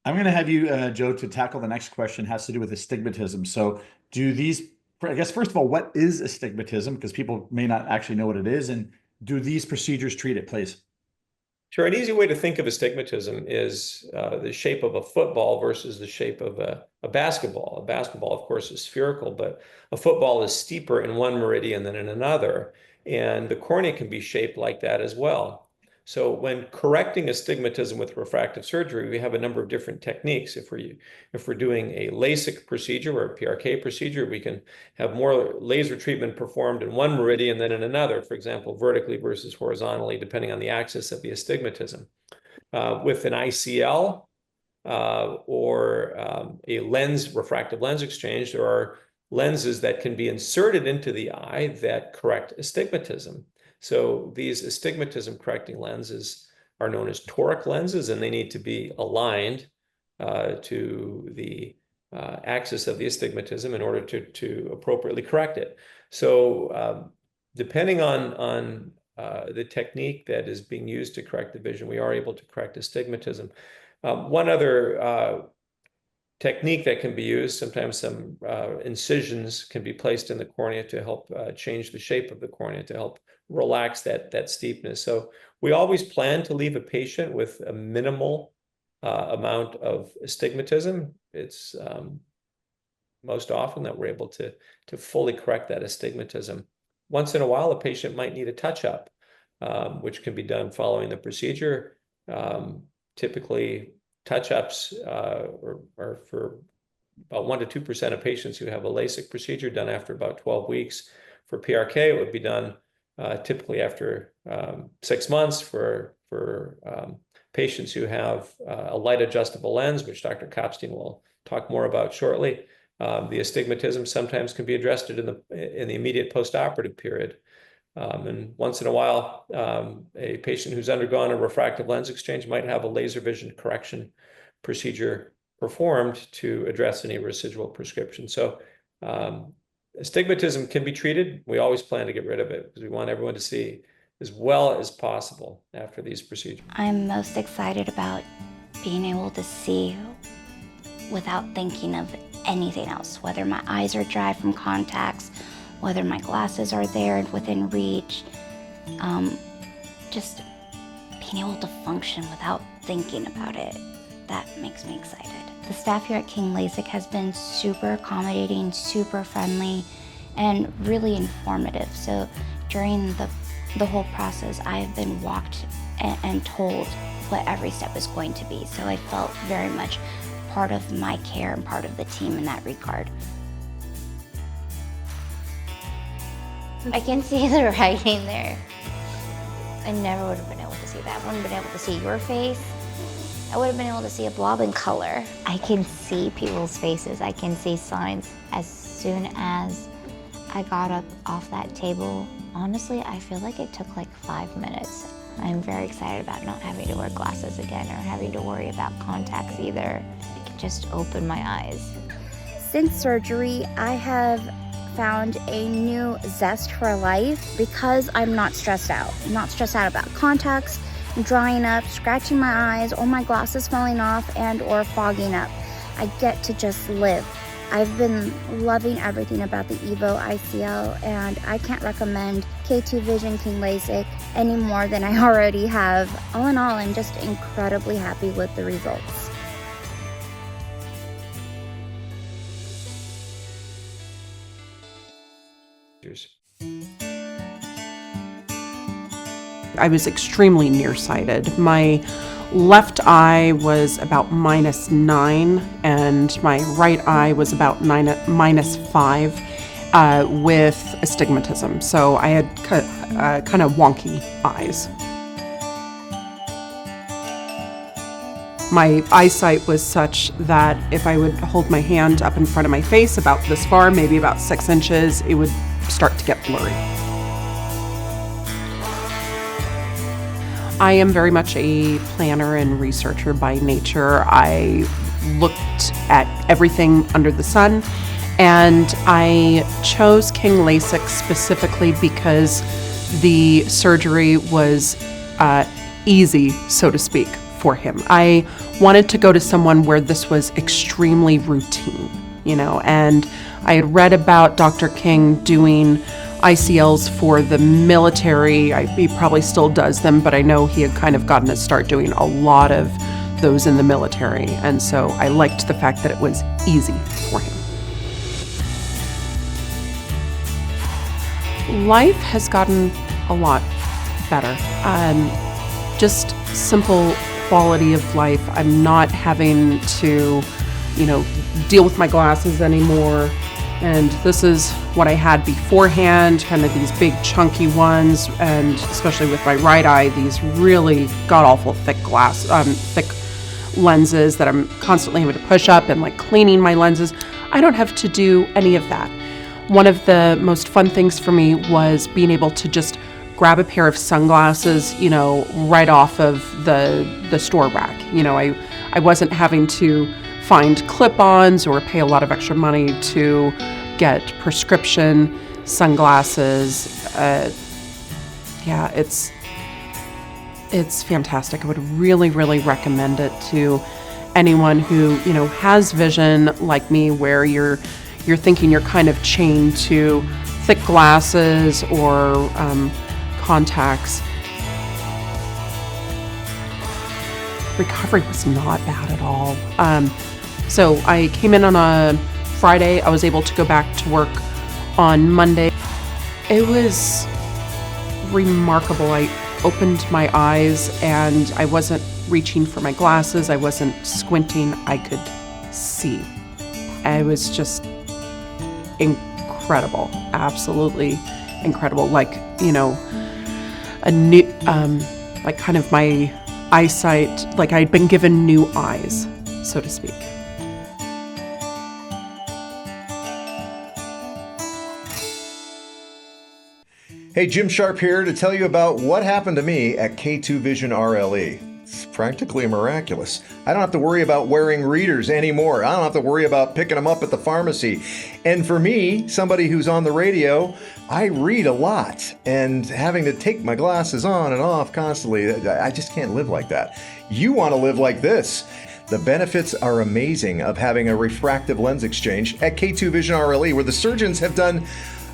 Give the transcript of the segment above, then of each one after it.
I'm going to have you, Joe, to tackle the next question. Has to do with astigmatism. So, do these? I guess first of all, what is astigmatism? Because people may not actually know what it is, and do these procedures treat it, please? Sure. An easy way to think of astigmatism is the shape of a football versus the shape of a basketball. A basketball, of course, is spherical, but a football is steeper in one meridian than in another. And the cornea can be shaped like that as well. So when correcting astigmatism with refractive surgery, we have a number of different techniques. If we're doing a LASIK procedure or a PRK procedure, we can have more laser treatment performed in one meridian than in another, for example, vertically versus horizontally, depending on the axis of the astigmatism. With an ICL or a refractive lens exchange, there are lenses that can be inserted into the eye that correct astigmatism. So these astigmatism correcting lenses are known as toric lenses, and they need to be aligned to the axis of the astigmatism in order to appropriately correct it. So depending on the technique that is being used to correct the vision, we are able to correct astigmatism. One other technique that can be used, sometimes some incisions can be placed in the cornea to help change the shape of the cornea, to help relax that steepness. So we always plan to leave a patient with a minimal amount of astigmatism. It's most often that we're able to fully correct that astigmatism. Once in a while, a patient might need a touch-up, which can be done following the procedure. Typically, touch-ups are for about 1% to 2% of patients who have a LASIK procedure done after about 12 weeks. For PRK, it would be done typically after 6 months for patients who have a light adjustable lens, which Dr. Kopstein will talk more about shortly. The astigmatism sometimes can be addressed in the immediate postoperative period. And once in a while, a patient who's undergone a refractive lens exchange might have a laser vision correction procedure performed to address any residual prescription. So astigmatism can be treated. We always plan to get rid of it because we want everyone to see as well as possible after these procedures. I'm most excited about being able to see without thinking of anything else, whether my eyes are dry from contacts, whether my glasses are there and within reach, just being able to function without thinking about it, that makes me excited. The staff here at King LASIK has been super accommodating, super friendly, and really informative. So during the whole process, I have been walked and told what every step is going to be. So I felt very much part of my care and part of the team in that regard. I can see the writing there. I never would have been able to see that. I wouldn't have been able to see your face. I would have been able to see a blob in color. I can see people's faces. I can see signs. As soon as I got up off that table, honestly, I feel like it took like 5 minutes. I'm very excited about not having to wear glasses again or having to worry about contacts either. I can just open my eyes. Since surgery, I have found a new zest for life because I'm not stressed out. I'm not stressed out about contacts, drying up, scratching my eyes, or my glasses falling off and or fogging up. I get to just live. I've been loving everything about the EVO ICL, and I can't recommend K2 Vision King LASIK any more than I already have. All in all, I'm just incredibly happy with the results. I was extremely nearsighted. My left eye was about -9 and my right eye was about -5 with astigmatism. So I had kind of wonky eyes. My eyesight was such that if I would hold my hand up in front of my face about this far, maybe about 6 inches, it would start to get blurry. I am very much a planner and researcher by nature. I looked at everything under the sun, and I chose King LASIK specifically because the surgery was easy, so to speak, for him. I wanted to go to someone where this was extremely routine, and I had read about Dr. King doing ICLs for the military. He probably still does them, but I know he had kind of gotten to start doing a lot of those in the military. And so I liked the fact that it was easy for him. Life has gotten a lot better. Just simple quality of life. I'm not having to, deal with my glasses anymore. And this is what I had beforehand, kind of these big chunky ones, and especially with my right eye, these really god-awful thick lenses that I'm constantly having to push up and like cleaning my lenses. I don't have to do any of that. One of the most fun things for me was being able to just grab a pair of sunglasses, right off of the store rack. I wasn't having to find clip-ons or pay a lot of extra money to get prescription sunglasses. It's fantastic. I would really, really recommend it to anyone who, has vision like me, where you're thinking you're kind of chained to thick glasses or contacts. Recovery was not bad at all. So I came in on a Friday. I was able to go back to work on Monday. It was remarkable. I opened my eyes and I wasn't reaching for my glasses. I wasn't squinting. I could see. It was just incredible. Absolutely incredible. Like, a new, like kind of my eyesight, like I'd been given new eyes, so to speak. Hey, Jim Sharp here to tell you about what happened to me at K2 Vision RLE. It's practically miraculous. I don't have to worry about wearing readers anymore. I don't have to worry about picking them up at the pharmacy. And for me, somebody who's on the radio, I read a lot, and having to take my glasses on and off constantly, I just can't live like that. You want to live like this. The benefits are amazing of having a refractive lens exchange at K2 Vision RLE, where the surgeons have done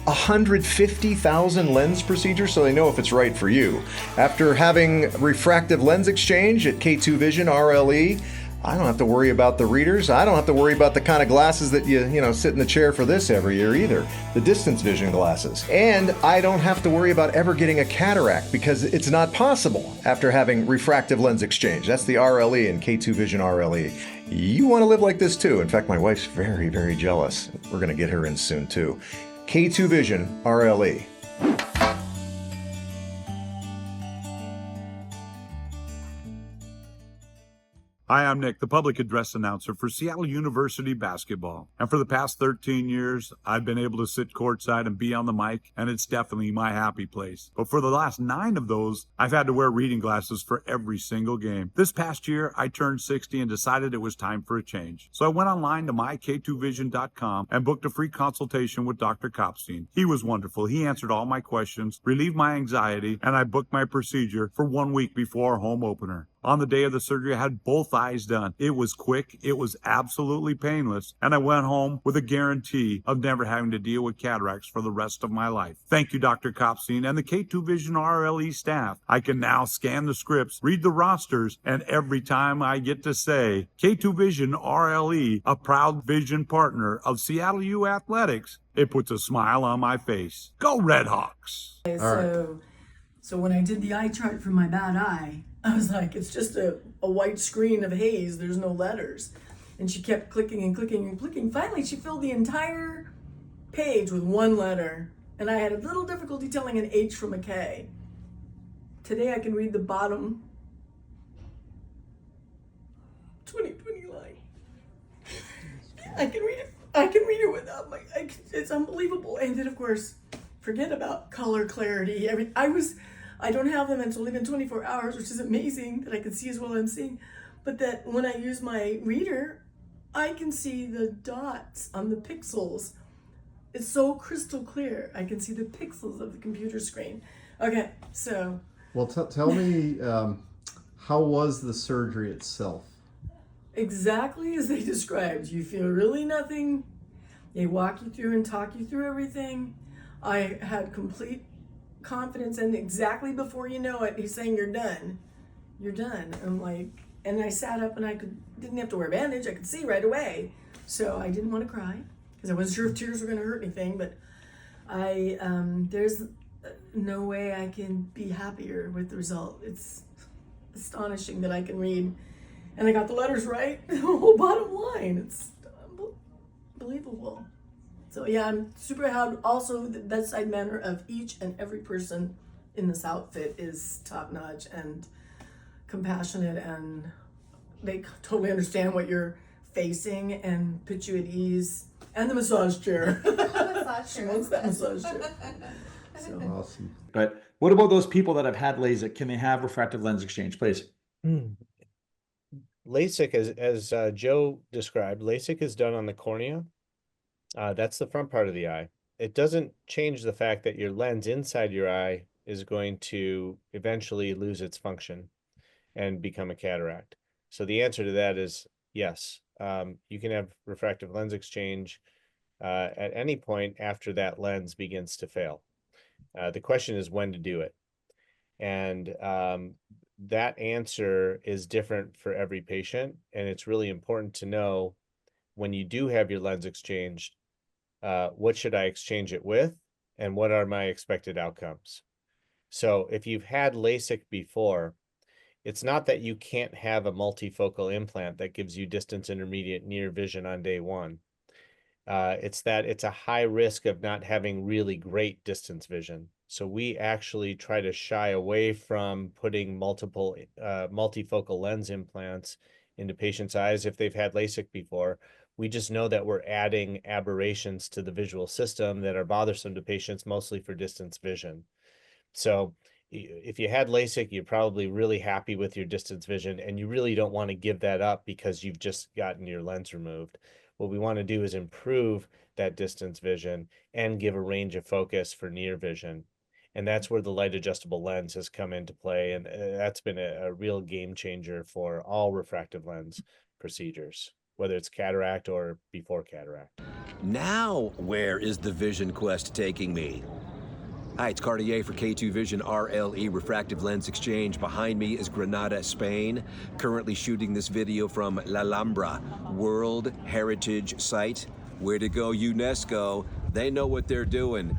150,000 lens procedures, so they know if it's right for you. After having refractive lens exchange at K2 Vision RLE, I don't have to worry about the readers. I don't have to worry about the kind of glasses that you sit in the chair for this every year either, the distance vision glasses. And I don't have to worry about ever getting a cataract because it's not possible after having refractive lens exchange. That's the RLE and K2 Vision RLE. You want to live like this too. In fact, my wife's very, very jealous. We're going to get her in soon too. K2 Vision RLE. Hi, I'm Nick, the public address announcer for Seattle University basketball. And for the past 13 years, I've been able to sit courtside and be on the mic, and it's definitely my happy place. But for the last 9 of those, I've had to wear reading glasses for every single game. This past year, I turned 60 and decided it was time for a change. So I went online to myk2vision.com and booked a free consultation with Dr. Kopstein. He was wonderful. He answered all my questions, relieved my anxiety, and I booked my procedure for 1 week before our home opener. On the day of the surgery, I had both eyes done. It was quick, it was absolutely painless, and I went home with a guarantee of never having to deal with cataracts for the rest of my life. Thank you, Dr. Kopstein and the K2 Vision RLE staff. I can now scan the scripts, read the rosters, and every time I get to say, K2 Vision RLE, a proud vision partner of Seattle U Athletics, it puts a smile on my face. Go Red Hawks! So when I did the eye chart for my bad eye, I was like, it's just a white screen of haze, there's no letters. And she kept clicking and clicking and clicking. Finally, she filled the entire page with one letter. And I had a little difficulty telling an H from a K. Today I can read the bottom 2020 line. I can read it without it's unbelievable. And then of course, forget about color clarity. I don't have them, and it's only been 24 hours, which is amazing that I can see as well as I'm seeing. But that when I use my reader, I can see the dots on the pixels. It's so crystal clear. I can see the pixels of the computer screen. Okay, so. Well, tell me How was the surgery itself? Exactly as they described. You feel really nothing. They walk you through and talk you through everything. I had complete confidence, and exactly before you know it, he's saying, "You're done. You're done." I'm like, and I sat up and didn't have to wear a bandage. I could see right away. So I didn't want to cry because I wasn't sure if tears were going to hurt anything, but there's no way I can be happier with the result. It's astonishing that I can read, and I got the letters right. The whole bottom line. It's unbelievable. So yeah, I'm super proud. Also, the bedside manner of each and every person in this outfit is top notch and compassionate, and they totally understand what you're facing and put you at ease. And the massage chair. She wants that massage chair. So. Awesome. But what about those people that have had LASIK? Can they have refractive lens exchange, please? LASIK, as Joe described, LASIK is done on the cornea. That's the front part of the eye. It doesn't change the fact that your lens inside your eye is going to eventually lose its function and become a cataract. So the answer to that is yes. You can have refractive lens exchange at any point after that lens begins to fail. The question is when to do it. And that answer is different for every patient. And it's really important to know when you do have your lens exchanged, what should I exchange it with? And what are my expected outcomes? So if you've had LASIK before, it's not that you can't have a multifocal implant that gives you distance, intermediate, near vision on day one. It's that it's a high risk of not having really great distance vision. So we actually try to shy away from putting multifocal lens implants into patients' eyes if they've had LASIK before. We just know that we're adding aberrations to the visual system that are bothersome to patients, mostly for distance vision. So if you had LASIK, you're probably really happy with your distance vision, and you really don't want to give that up because you've just gotten your lens removed. What we want to do is improve that distance vision and give a range of focus for near vision. And that's where the light adjustable lens has come into play. And that's been a real game changer for all refractive lens procedures, whether it's cataract or before cataract. Now, where is the Vision Quest taking me? Hi, it's Cartier for K2 Vision RLE Refractive Lens Exchange. Behind me is Granada, Spain. Currently shooting this video from La Alhambra, World Heritage Site. Way to go, UNESCO. They know what they're doing.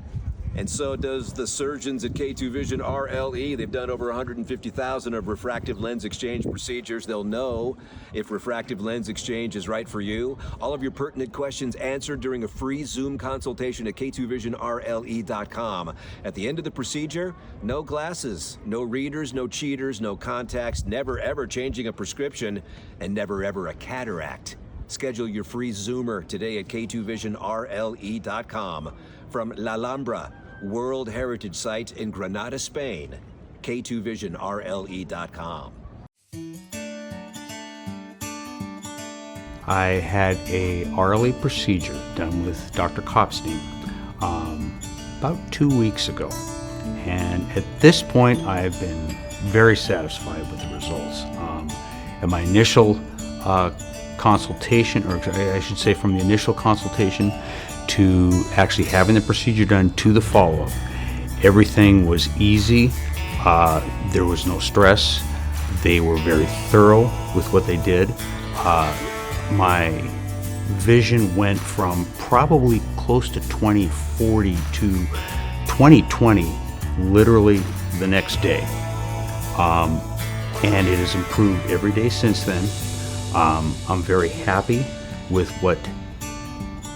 And so does the surgeons at K2 Vision RLE. They've done over 150,000 of refractive lens exchange procedures. They'll know if refractive lens exchange is right for you. All of your pertinent questions answered during a free Zoom consultation at k2visionrle.com. At the end of the procedure, no glasses, no readers, no cheaters, no contacts, never ever changing a prescription, and never ever a cataract. Schedule your free Zoomer today at k2visionrle.com. From La Alhambra, World Heritage Site in Granada, Spain, k2visionrle.com. I had a RLE procedure done with Dr. Kopstein about 2 weeks ago. And at this point, I've been very satisfied with the results. At my initial consultation, or I should say from the initial consultation to actually having the procedure done to the follow-up, everything was easy. There was no stress. They were very thorough with what they did. My vision went from probably close to 20/40 to 20/20 literally the next day. And it has improved every day since then. I'm very happy with what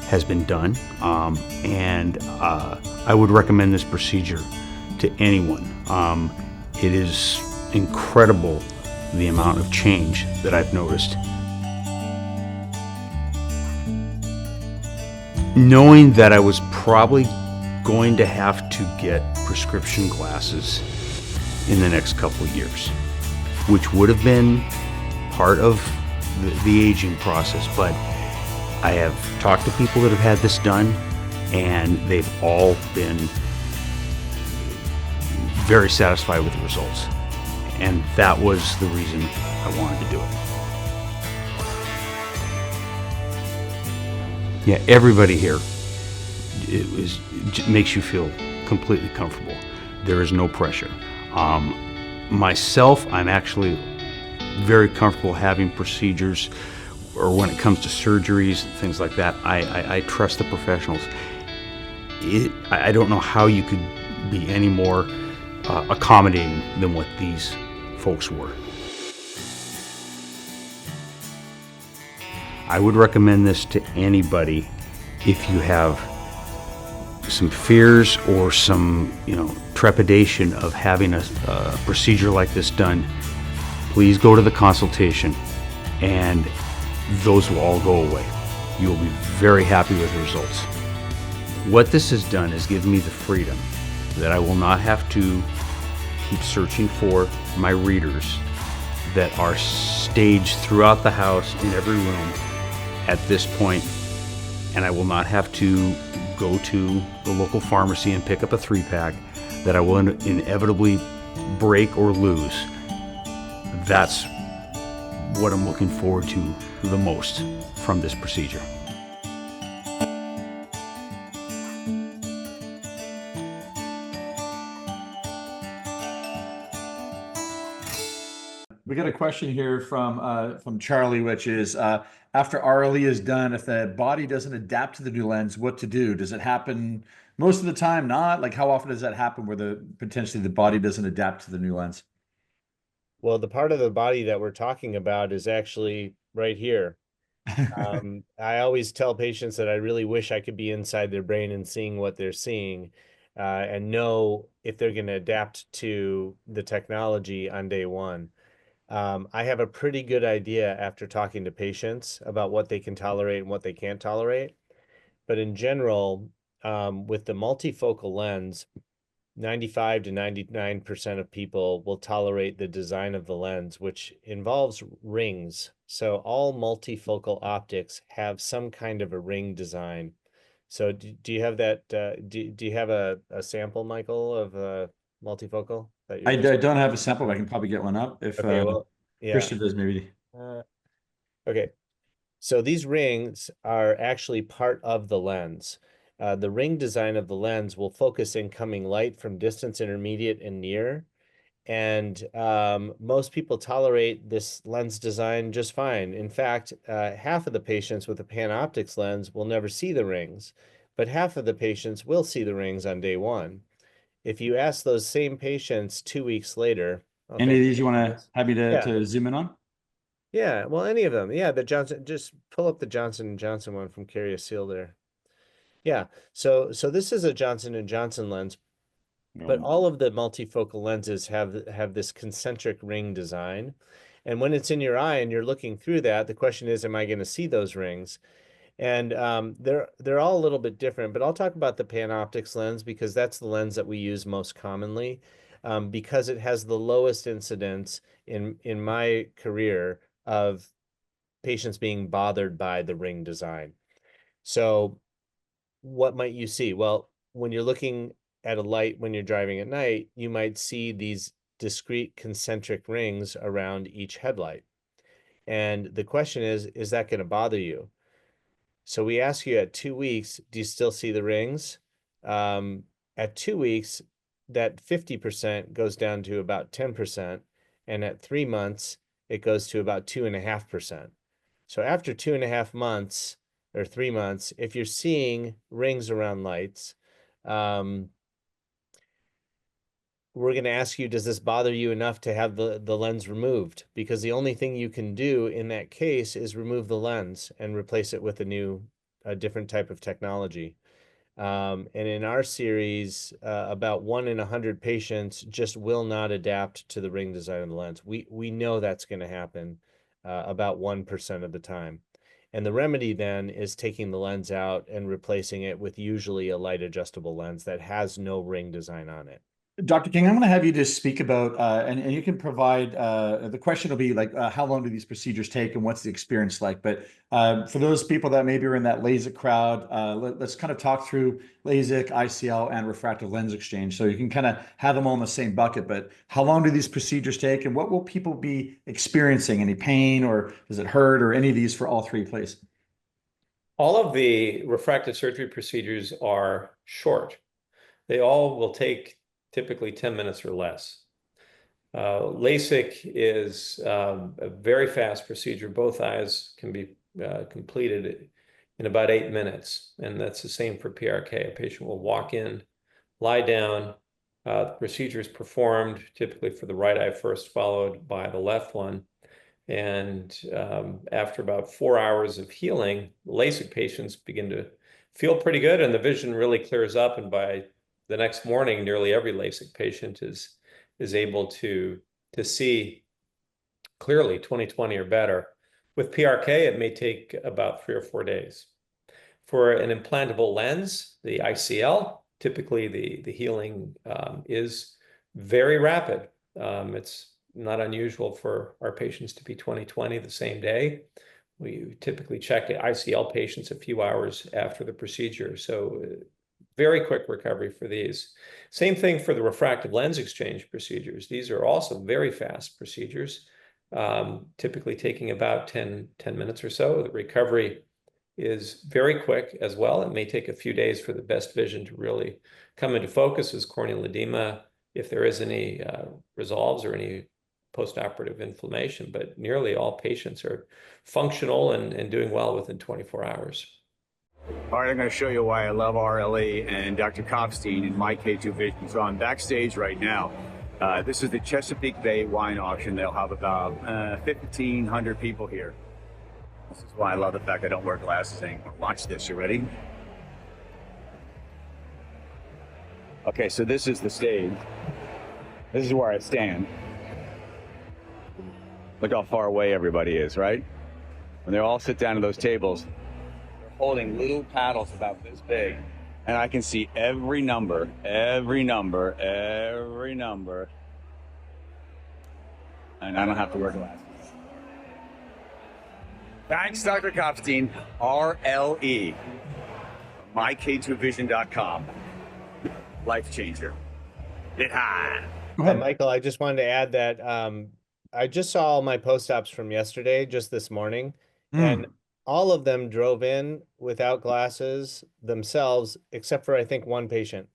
has been done, and I would recommend this procedure to anyone. It is incredible the amount of change that I've noticed. Knowing that I was probably going to have to get prescription glasses in the next couple of years, which would have been part of the aging process, but I have talked to people that have had this done, and they've all been very satisfied with the results. And that was the reason I wanted to do it. Yeah, everybody here, it makes you feel completely comfortable. There is no pressure. Myself, I'm actually very comfortable having procedures, or when it comes to surgeries, things like that. I trust the professionals. I don't know how you could be any more accommodating than what these folks were. I would recommend this to anybody if you have some fears or some, trepidation of having a procedure like this done. Please go to the consultation, and those will all go away. You will be very happy with the results. What this has done is give me the freedom that I will not have to keep searching for my readers that are staged throughout the house in every room at this point, and I will not have to go to the local pharmacy and pick up a 3-pack that I will inevitably break or lose. That's what I'm looking forward to the most from this procedure. We got a question here from Charlie, which is after RLE is done, if the body doesn't adapt to the new lens, what to do? Does it happen most of the time? Not like how often does that happen where potentially the body doesn't adapt to the new lens? Well, the part of the body that we're talking about is actually right here. I always tell patients that I really wish I could be inside their brain and seeing what they're seeing, and know if they're going to adapt to the technology on day one. I have a pretty good idea after talking to patients about what they can tolerate and what they can't tolerate. But in general, with the multifocal lens, 95 to 99% of people will tolerate the design of the lens, which involves rings. So all multifocal optics have some kind of a ring design. So do you have that? Do you have a sample, Michael, of multifocal that you're I just... don't have a sample, but I can probably get one up if Okay, well, yeah. Christian does maybe. Okay. So these rings are actually part of the lens. The ring design of the lens will focus incoming light from distance, intermediate, and near. And most people tolerate this lens design just fine. In fact, half of the patients with a PanOptix lens will never see the rings, but half of the patients will see the rings on day one. If you ask those same patients 2 weeks later... Any of these you want to have me Yeah. to zoom in on? Yeah, well, any of them. Yeah, the Johnson, just pull up the Johnson & Johnson one from Carrier Seal there. Yeah, so this is a Johnson & Johnson lens, but all of the multifocal lenses have this concentric ring design. And when it's in your eye and you're looking through that, the question is, am I going to see those rings? And they're all a little bit different, but I'll talk about the PanOptix lens because that's the lens that we use most commonly, because it has the lowest incidence in my career of patients being bothered by the ring design. So what might you see? Well, when you're looking at a light when you're driving at night, you might see these discrete concentric rings around each headlight. And the question is that going to bother you? So we ask you at 2 weeks, do you still see the rings? At 2 weeks, that 50% goes down to about 10%. And at 3 months, it goes to about 2.5%. So after 2.5 months or 3 months, if you're seeing rings around lights, we're going to ask you, does this bother you enough to have the lens removed? Because the only thing you can do in that case is remove the lens and replace it with a different type of technology. And in our series, about 1 in 100 patients just will not adapt to the ring design of the lens. We know that's going to happen about 1% of the time. And the remedy then is taking the lens out and replacing it with usually a light adjustable lens that has no ring design on it. Dr. King, I'm going to have you just speak about, and you can provide, the question will be like, how long do these procedures take and what's the experience like? But for those people that maybe are in that LASIK crowd, let's kind of talk through LASIK, ICL, and refractive lens exchange. So you can kind of have them all in the same bucket, but how long do these procedures take and what will people be experiencing? Any pain or does it hurt or any of these for all three, please? All of the refractive surgery procedures are short. They all will take typically 10 minutes or less. LASIK is a very fast procedure. Both eyes can be completed in about 8 minutes, and that's the same for PRK. A patient will walk in, lie down, the procedure is performed typically for the right eye first, followed by the left one. And after about 4 hours of healing, LASIK patients begin to feel pretty good, and the vision really clears up. And by the next morning, nearly every LASIK patient is able to see clearly 20/20 or better. With PRK, it may take about 3 or 4 days. For an implantable lens, the ICL, typically the healing is very rapid. It's not unusual for our patients to be 20/20 the same day. We typically check ICL patients a few hours after the procedure. So very quick recovery for these. Same thing for the refractive lens exchange procedures. These are also very fast procedures, typically taking about 10 minutes or so. The recovery is very quick as well. It may take a few days for the best vision to really come into focus as corneal edema, if there is any resolves or any postoperative inflammation, but nearly all patients are functional and doing well within 24 hours. All right, I'm going to show you why I love RLE and Dr. Kopstein and my K2 Vision. So I'm backstage right now. This is the Chesapeake Bay wine auction. They'll have about 1,500 people here. This is why I love the fact I don't wear glasses anymore. Watch this, you ready? Okay, so this is the stage. This is where I stand. Look how far away everybody is, right? When they all sit down at those tables, they're holding little paddles about this big. And I can see every number, every number, every number. And I don't have to wear glasses. Thanks, Dr. Kopstein. RLE. MyK2Vision.com. Life changer. Get high. Michael, I just wanted to add that I just saw all my post-ops from yesterday, just this morning, and all of them drove in without glasses themselves, except for I think one patient.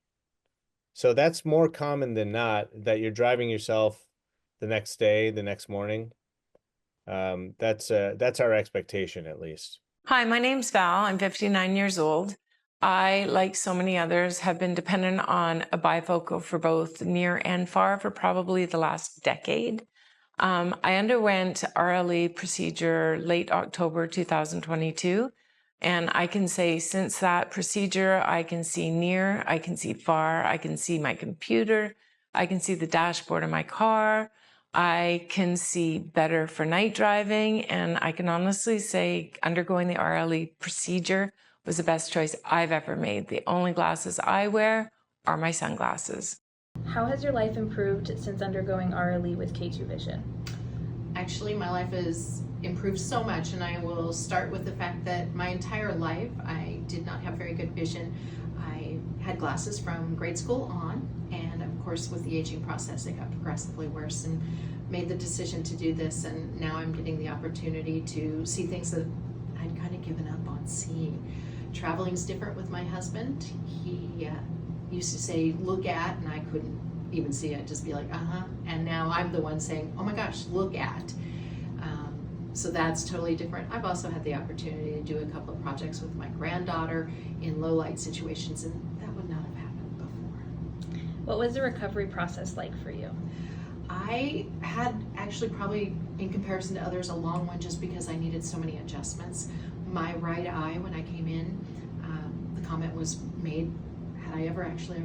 So that's more common than not, that you're driving yourself the next day, the next morning. That's our expectation, at least. Hi, my name's Val. I'm 59 years old. I, like so many others, have been dependent on a bifocal for both near and far for probably the last decade. I underwent RLE procedure late October 2022, and I can say since that procedure, I can see near, I can see far, I can see my computer, I can see the dashboard of my car, I can see better for night driving, and I can honestly say undergoing the RLE procedure was the best choice I've ever made. The only glasses I wear are my sunglasses. How has your life improved since undergoing RLE with K2 Vision? Actually, my life has improved so much, and I will start with the fact that my entire life I did not have very good vision. I had glasses from grade school on, and of course with the aging process it got progressively worse, and made the decision to do this, and now I'm getting the opportunity to see things that I'd kind of given up on seeing. Traveling's different with my husband. He used to say, look at, and I couldn't even see it, just be like, and now I'm the one saying, oh my gosh, look at. So that's totally different. I've also had the opportunity to do a couple of projects with my granddaughter in low light situations, and that would not have happened before. What was the recovery process like for you? I had actually probably, in comparison to others, a long one just because I needed so many adjustments. My right eye, when I came in, the comment was made, had I ever actually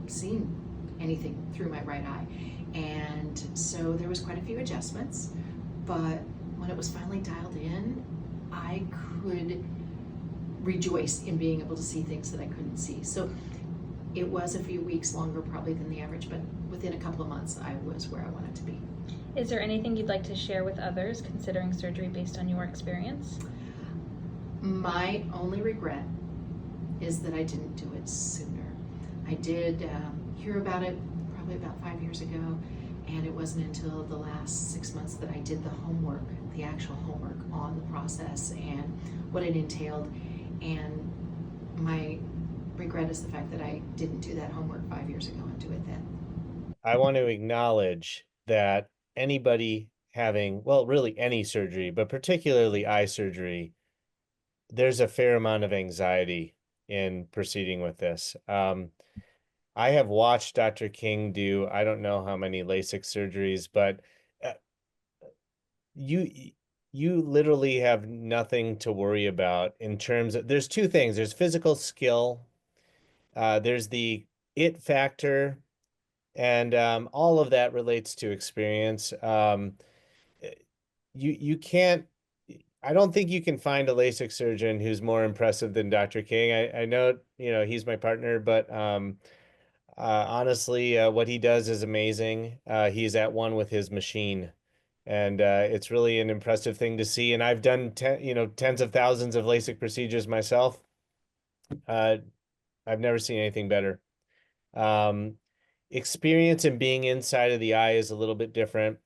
seen anything through my right eye? And so there was quite a few adjustments, but when it was finally dialed in, I could rejoice in being able to see things that I couldn't see. So It was a few weeks longer probably than the average, but within a couple of months, I was where I wanted to be. Is there anything you'd like to share with others considering surgery based on your experience? My only regret is that I didn't do it sooner. I did hear about it probably about 5 years ago, and it wasn't until the last 6 months that I did the homework, the actual homework on the process and what it entailed. And my regret is the fact that I didn't do that homework 5 years ago and do it then. I want to acknowledge that anybody having, well, really any surgery, but particularly eye surgery, there's a fair amount of anxiety in proceeding with this. I have watched Dr. King do, I don't know how many LASIK surgeries, but you literally have nothing to worry about in terms of, there's two things. There's physical skill, there's the it factor, and all of that relates to experience. You can't, I don't think you can find a LASIK surgeon who's more impressive than Dr. King. I know, he's my partner, but honestly, what he does is amazing. He's at one with his machine, and it's really an impressive thing to see. And I've done tens of thousands of LASIK procedures myself. I've never seen anything better. Experience in being inside of the eye is a little bit different.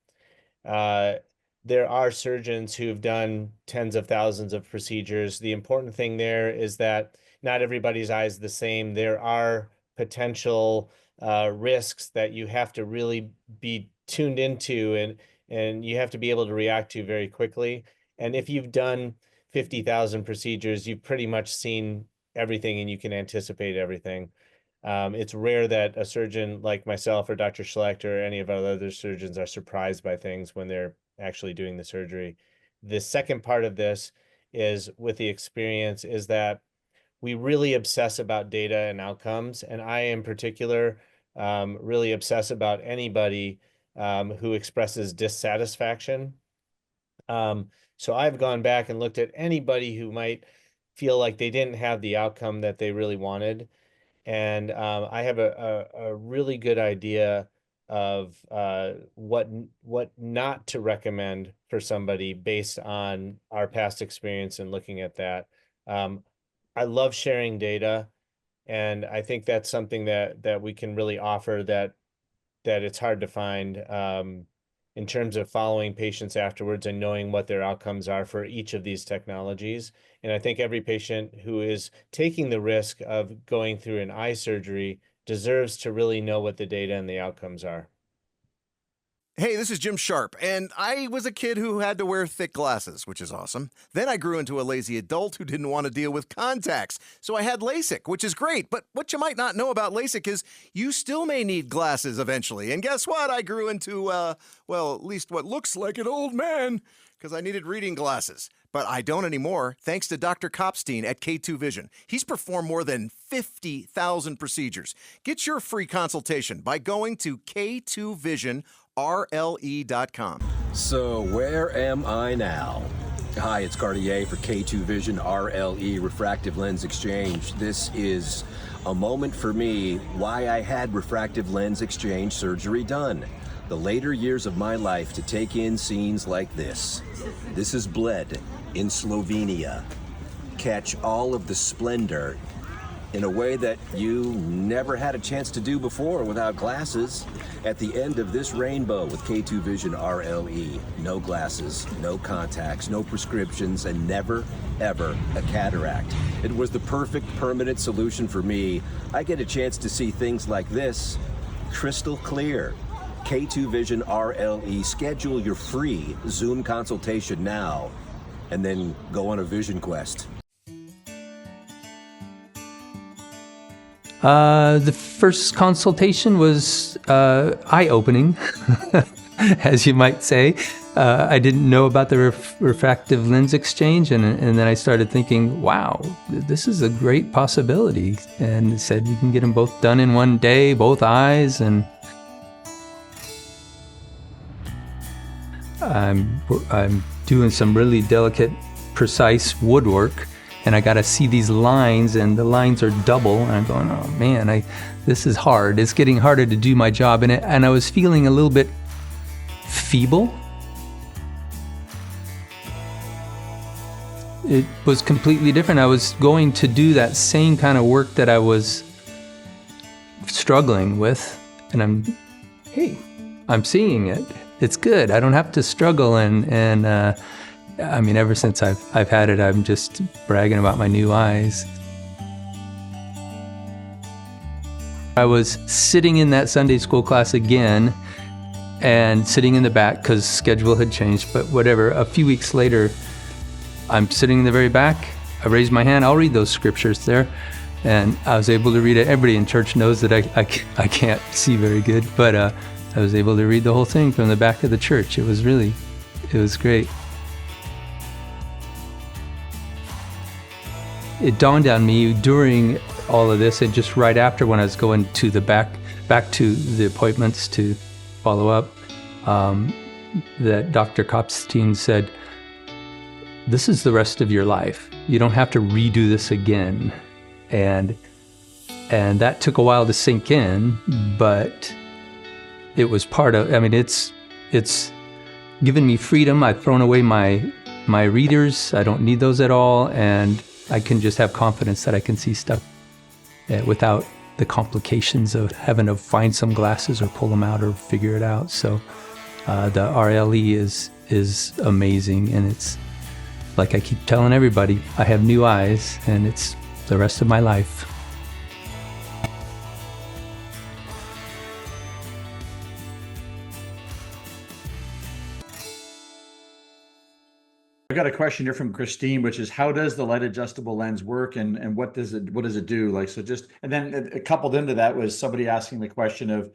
There are surgeons who've done tens of thousands of procedures. The important thing there is that not everybody's eye is the same. There are potential risks that you have to really be tuned into, and you have to be able to react to very quickly. And if you've done 50,000 procedures, you've pretty much seen everything and you can anticipate everything. It's rare that a surgeon like myself or Dr. Schlecht or any of our other surgeons are surprised by things when they're actually doing the surgery. The second part of this is with the experience is that we really obsess about data and outcomes. And I, in particular, really obsess about anybody who expresses dissatisfaction. So I've gone back and looked at anybody who might feel like they didn't have the outcome that they really wanted. And I have a really good idea of what not to recommend for somebody based on our past experience and looking at that. I love sharing data, and I think that's something that we can really offer that it's hard to find in terms of following patients afterwards and knowing what their outcomes are for each of these technologies. And I think every patient who is taking the risk of going through an eye surgery deserves to really know what the data and the outcomes are. Hey, this is Jim Sharp, and I was a kid who had to wear thick glasses, which is awesome. Then I grew into a lazy adult who didn't want to deal with contacts, so I had LASIK, which is great. But what you might not know about LASIK is you still may need glasses eventually. And guess what? I grew into, well, at least what looks like an old man, because I needed reading glasses. But I don't anymore, thanks to Dr. Kopstein at K2 Vision. He's performed more than 50,000 procedures. Get your free consultation by going to K2VisionRLE.com. So where am I now? Hi, it's Cartier for K2 Vision RLE Refractive Lens Exchange. This is a moment for me why I had refractive lens exchange surgery done. The later years of my life to take in scenes like this. This is Bled in Slovenia. Catch all of the splendor in a way that you never had a chance to do before without glasses. At the end of this rainbow with K2 Vision RLE, no glasses, no contacts, no prescriptions, and never, ever a cataract. It was the perfect permanent solution for me. I get a chance to see things like this, crystal clear. K2 Vision RLE. Schedule your free Zoom consultation now, and then go on a vision quest. The first consultation was eye-opening, as you might say. I didn't know about the refractive lens exchange, and then I started thinking, wow, this is a great possibility. And it said we can get them both done in one day, both eyes, and I'm doing some really delicate, precise woodwork, and I got to see these lines, and the lines are double, and I'm going, oh man, this is hard. It's getting harder to do my job, and I was feeling a little bit feeble. It was completely different. I was going to do that same kind of work that I was struggling with, and I'm seeing it. It's good. I don't have to struggle, and I mean, ever since I've had it, I'm just bragging about my new eyes. I was sitting in that Sunday school class again, and sitting in the back because schedule had changed, but whatever. A few weeks later, I'm sitting in the very back. I raised my hand. I'll read those scriptures there. And I was able to read it. Everybody in church knows that I can't see very good, but I was able to read the whole thing from the back of the church. It was great. It dawned on me during all of this, and just right after, when I was going to the back to the appointments to follow up, that Dr. Kopstein said, this is the rest of your life. You don't have to redo this again. And that took a while to sink in, but it was part of, I mean, it's given me freedom. I've thrown away my readers. I don't need those at all. And I can just have confidence that I can see stuff without the complications of having to find some glasses or pull them out or figure it out. So the RLE is amazing, and it's like I keep telling everybody, I have new eyes, and it's the rest of my life. I got a question here from Christine, which is, how does the light adjustable lens work, and what does it do? Like, so just, and then coupled into that was somebody asking the question of,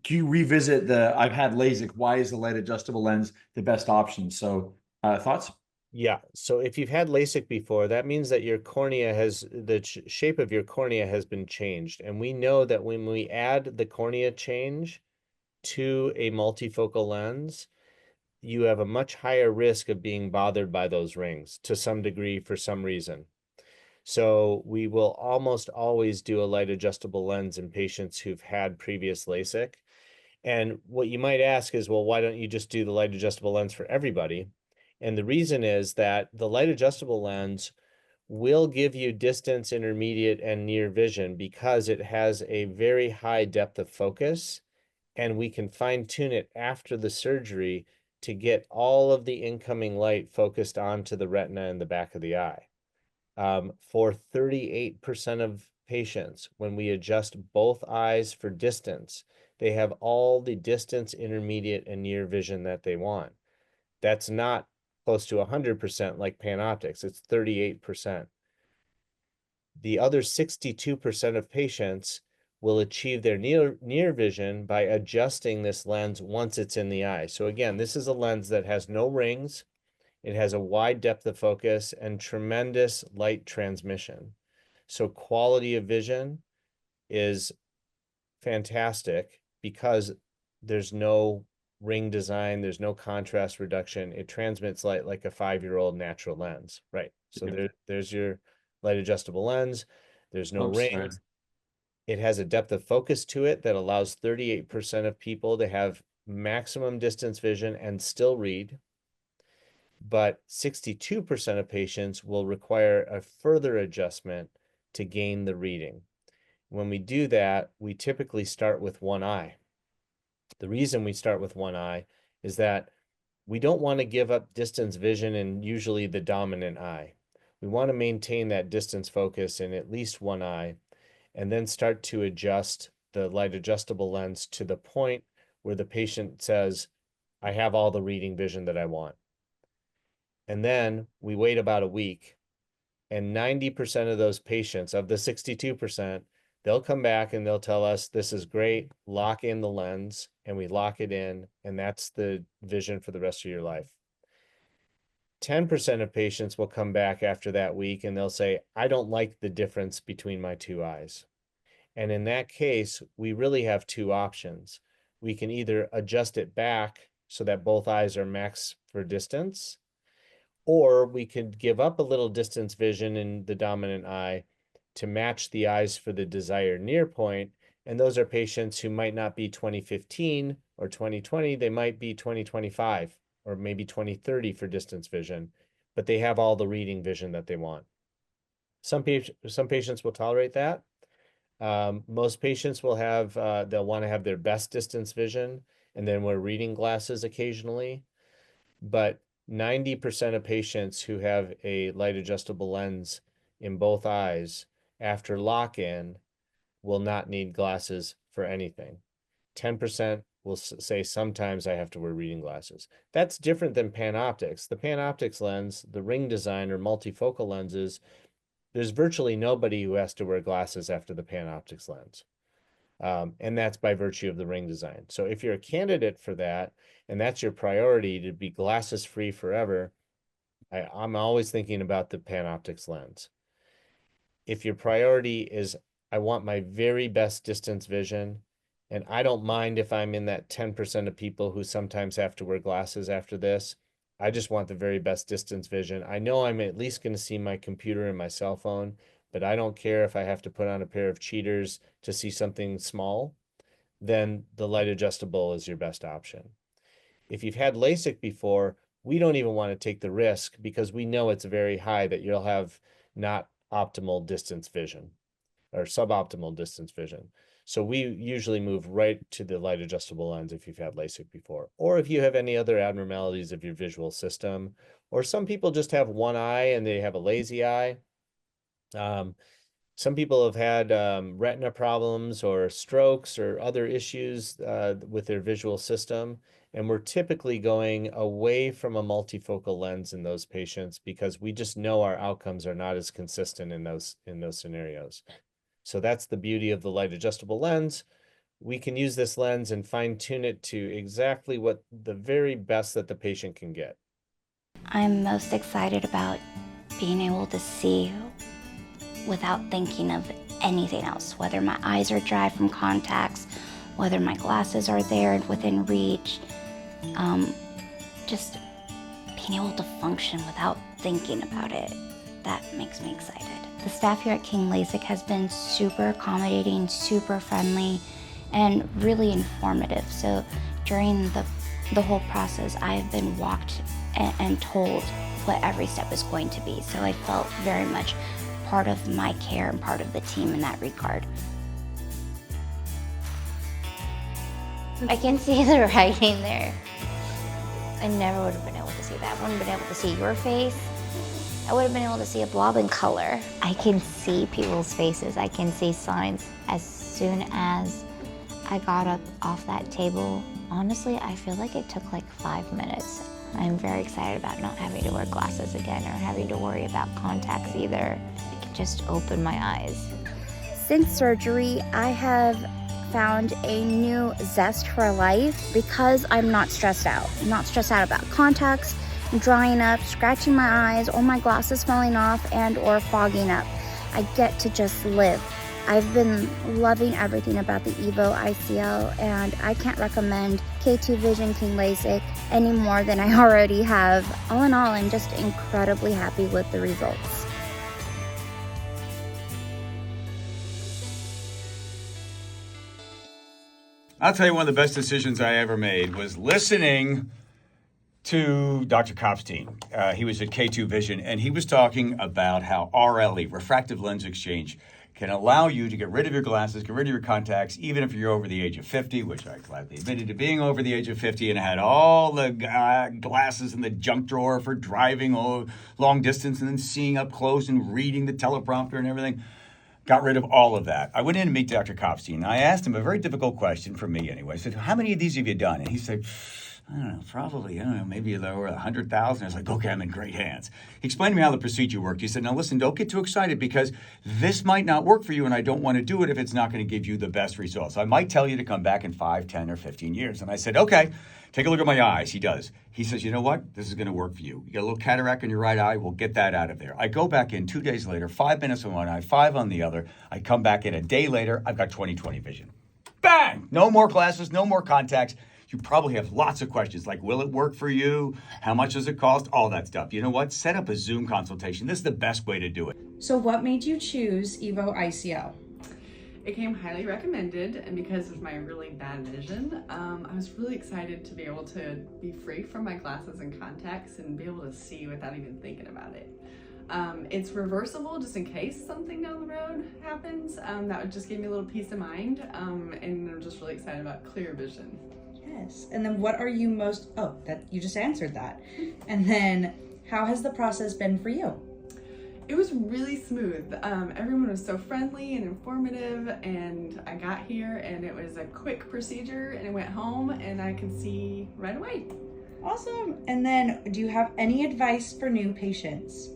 can you revisit I've had LASIK, why is the light adjustable lens the best option? So thoughts? Yeah, so if you've had LASIK before, that means that your cornea the shape of your cornea has been changed. And we know that when we add the cornea change to a multifocal lens, you have a much higher risk of being bothered by those rings to some degree for some reason. So we will almost always do a light adjustable lens in patients who've had previous LASIK. And what you might ask is, well, why don't you just do the light adjustable lens for everybody? And the reason is that the light adjustable lens will give you distance, intermediate, and near vision because it has a very high depth of focus, and we can fine tune it after the surgery to get all of the incoming light focused onto the retina in the back of the eye. For 38% of patients, when we adjust both eyes for distance, they have all the distance, intermediate, and near vision that they want. That's not close to 100% like PanOptix, it's 38%. The other 62% of patients will achieve their near vision by adjusting this lens once it's in the eye. So again, this is a lens that has no rings, it has a wide depth of focus and tremendous light transmission. So quality of vision is fantastic because there's no ring design, there's no contrast reduction. It transmits light like a 5-year-old natural lens, right? So there's your light adjustable lens. There's no rings. It has a depth of focus to it that allows 38% of people to have maximum distance vision and still read. But 62% of patients will require a further adjustment to gain the reading. When we do that, we typically start with one eye. The reason we start with one eye is that we don't want to give up distance vision in usually the dominant eye. We want to maintain that distance focus in at least one eye, and then start to adjust the light adjustable lens to the point where the patient says, I have all the reading vision that I want. And then we wait about a week, and 90% of those patients, of the 62%, they'll come back and they'll tell us, this is great, lock in the lens, and we lock it in, and that's the vision for the rest of your life. 10% of patients will come back after that week and they'll say, I don't like the difference between my two eyes. And in that case, we really have two options. We can either adjust it back so that both eyes are max for distance, Or we could give up a little distance vision in the dominant eye to match the eyes for the desired near point. And those are patients who might not be 2015 or 2020, they might be 2025 or maybe 2030 for distance vision, but they have all the reading vision that they want. Some patients will tolerate that. Most patients will have, they'll want to have their best distance vision and then wear reading glasses occasionally. But 90% of patients who have a light adjustable lens in both eyes after lock-in will not need glasses for anything. 10% will say sometimes I have to wear reading glasses. That's different than PanOptix. The PanOptix lens, the ring design or multifocal lenses, there's virtually nobody who has to wear glasses after the PanOptix lens. And that's by virtue of the ring design. So if you're a candidate for that, and that's your priority to be glasses free forever, I'm always thinking about the PanOptix lens. If your priority is, I want my very best distance vision, and I don't mind if I'm in that 10% of people who sometimes have to wear glasses after this, I just want the very best distance vision. I know I'm at least going to see my computer and my cell phone, but I don't care if I have to put on a pair of cheaters to see something small, then the light adjustable is your best option. If you've had LASIK before, we don't even want to take the risk because we know it's very high that you'll have not optimal distance vision or suboptimal distance vision. So we usually move right to the light adjustable lens if you've had LASIK before, or if you have any other abnormalities of your visual system, or some people just have one eye and they have a lazy eye. Some people have had retina problems or strokes or other issues with their visual system. And we're typically going away from a multifocal lens in those patients because we just know our outcomes are not as consistent in those scenarios. So that's the beauty of the light adjustable lens. We can use this lens and fine tune it to exactly what the very best that the patient can get. I'm most excited about being able to see without thinking of anything else, whether my eyes are dry from contacts, whether my glasses are there and within reach. Just being able to function without thinking about it, that makes me excited. The staff here at King LASIK has been super accommodating, super friendly, and really informative. So during the whole process, I have been walked and told what every step is going to be. So I felt very much part of my care and part of the team in that regard. I can see the writing there. I never would have been able to see that. I wouldn't have been able to see your face. I would have been able to see a blob in color. I can see people's faces. I can see signs. As soon as I got up off that table, honestly, I feel like it took like 5 minutes. I'm very excited about not having to wear glasses again or having to worry about contacts either. I can just open my eyes. Since surgery, I have found a new zest for life because I'm not stressed out. I'm not stressed out about contacts, drying up, scratching my eyes, or my glasses falling off and or fogging up. I get to just live. I've been loving everything about the EVO ICL, and I can't recommend K2 Vision King LASIK any more than I already have. All in all, I'm just incredibly happy with the results. I'll tell you, one of the best decisions I ever made was listening to Dr. Kopstein. He was at K2 Vision, and he was talking about how RLE, refractive lens exchange, can allow you to get rid of your glasses, get rid of your contacts, even if you're over the age of 50, which I gladly admitted to being over the age of 50, and had all the glasses in the junk drawer for driving long distance and then seeing up close and reading the teleprompter and everything. Got rid of all of that. I went in to meet Dr. Kopstein. I asked him a very difficult question for me anyway. I said, how many of these have you done? And he said, I don't know, probably, maybe there were 100,000. I was like, okay, I'm in great hands. He explained to me how the procedure worked. He said, now listen, don't get too excited because this might not work for you and I don't want to do it if it's not going to give you the best results. I might tell you to come back in 5, 10, or 15 years. And I said, okay, take a look at my eyes. He does. He says, you know what? This is going to work for you. You got a little cataract in your right eye. We'll get that out of there. I go back in 2 days later, 5 minutes on one eye, 5 on the other. I come back in a day later. I've got 20/20 vision. Bang! No more glasses, no more contacts. You probably have lots of questions like, will it work for you? How much does it cost? All that stuff. You know what? Set up a Zoom consultation. This is the best way to do it. So what made you choose EVO ICL? It came highly recommended, and because of my really bad vision, I was really excited to be able to be free from my glasses and contacts and be able to see without even thinking about it. It's reversible just in case something down the road happens. That would just give me a little peace of mind, and I'm just really excited about clear vision. Yes, and then what are you most, oh, that you just answered that. And then how has the process been for you? It was really smooth. Everyone was so friendly and informative, and I got here and it was a quick procedure, and I went home and I could see right away. Awesome. And then do you have any advice for new patients?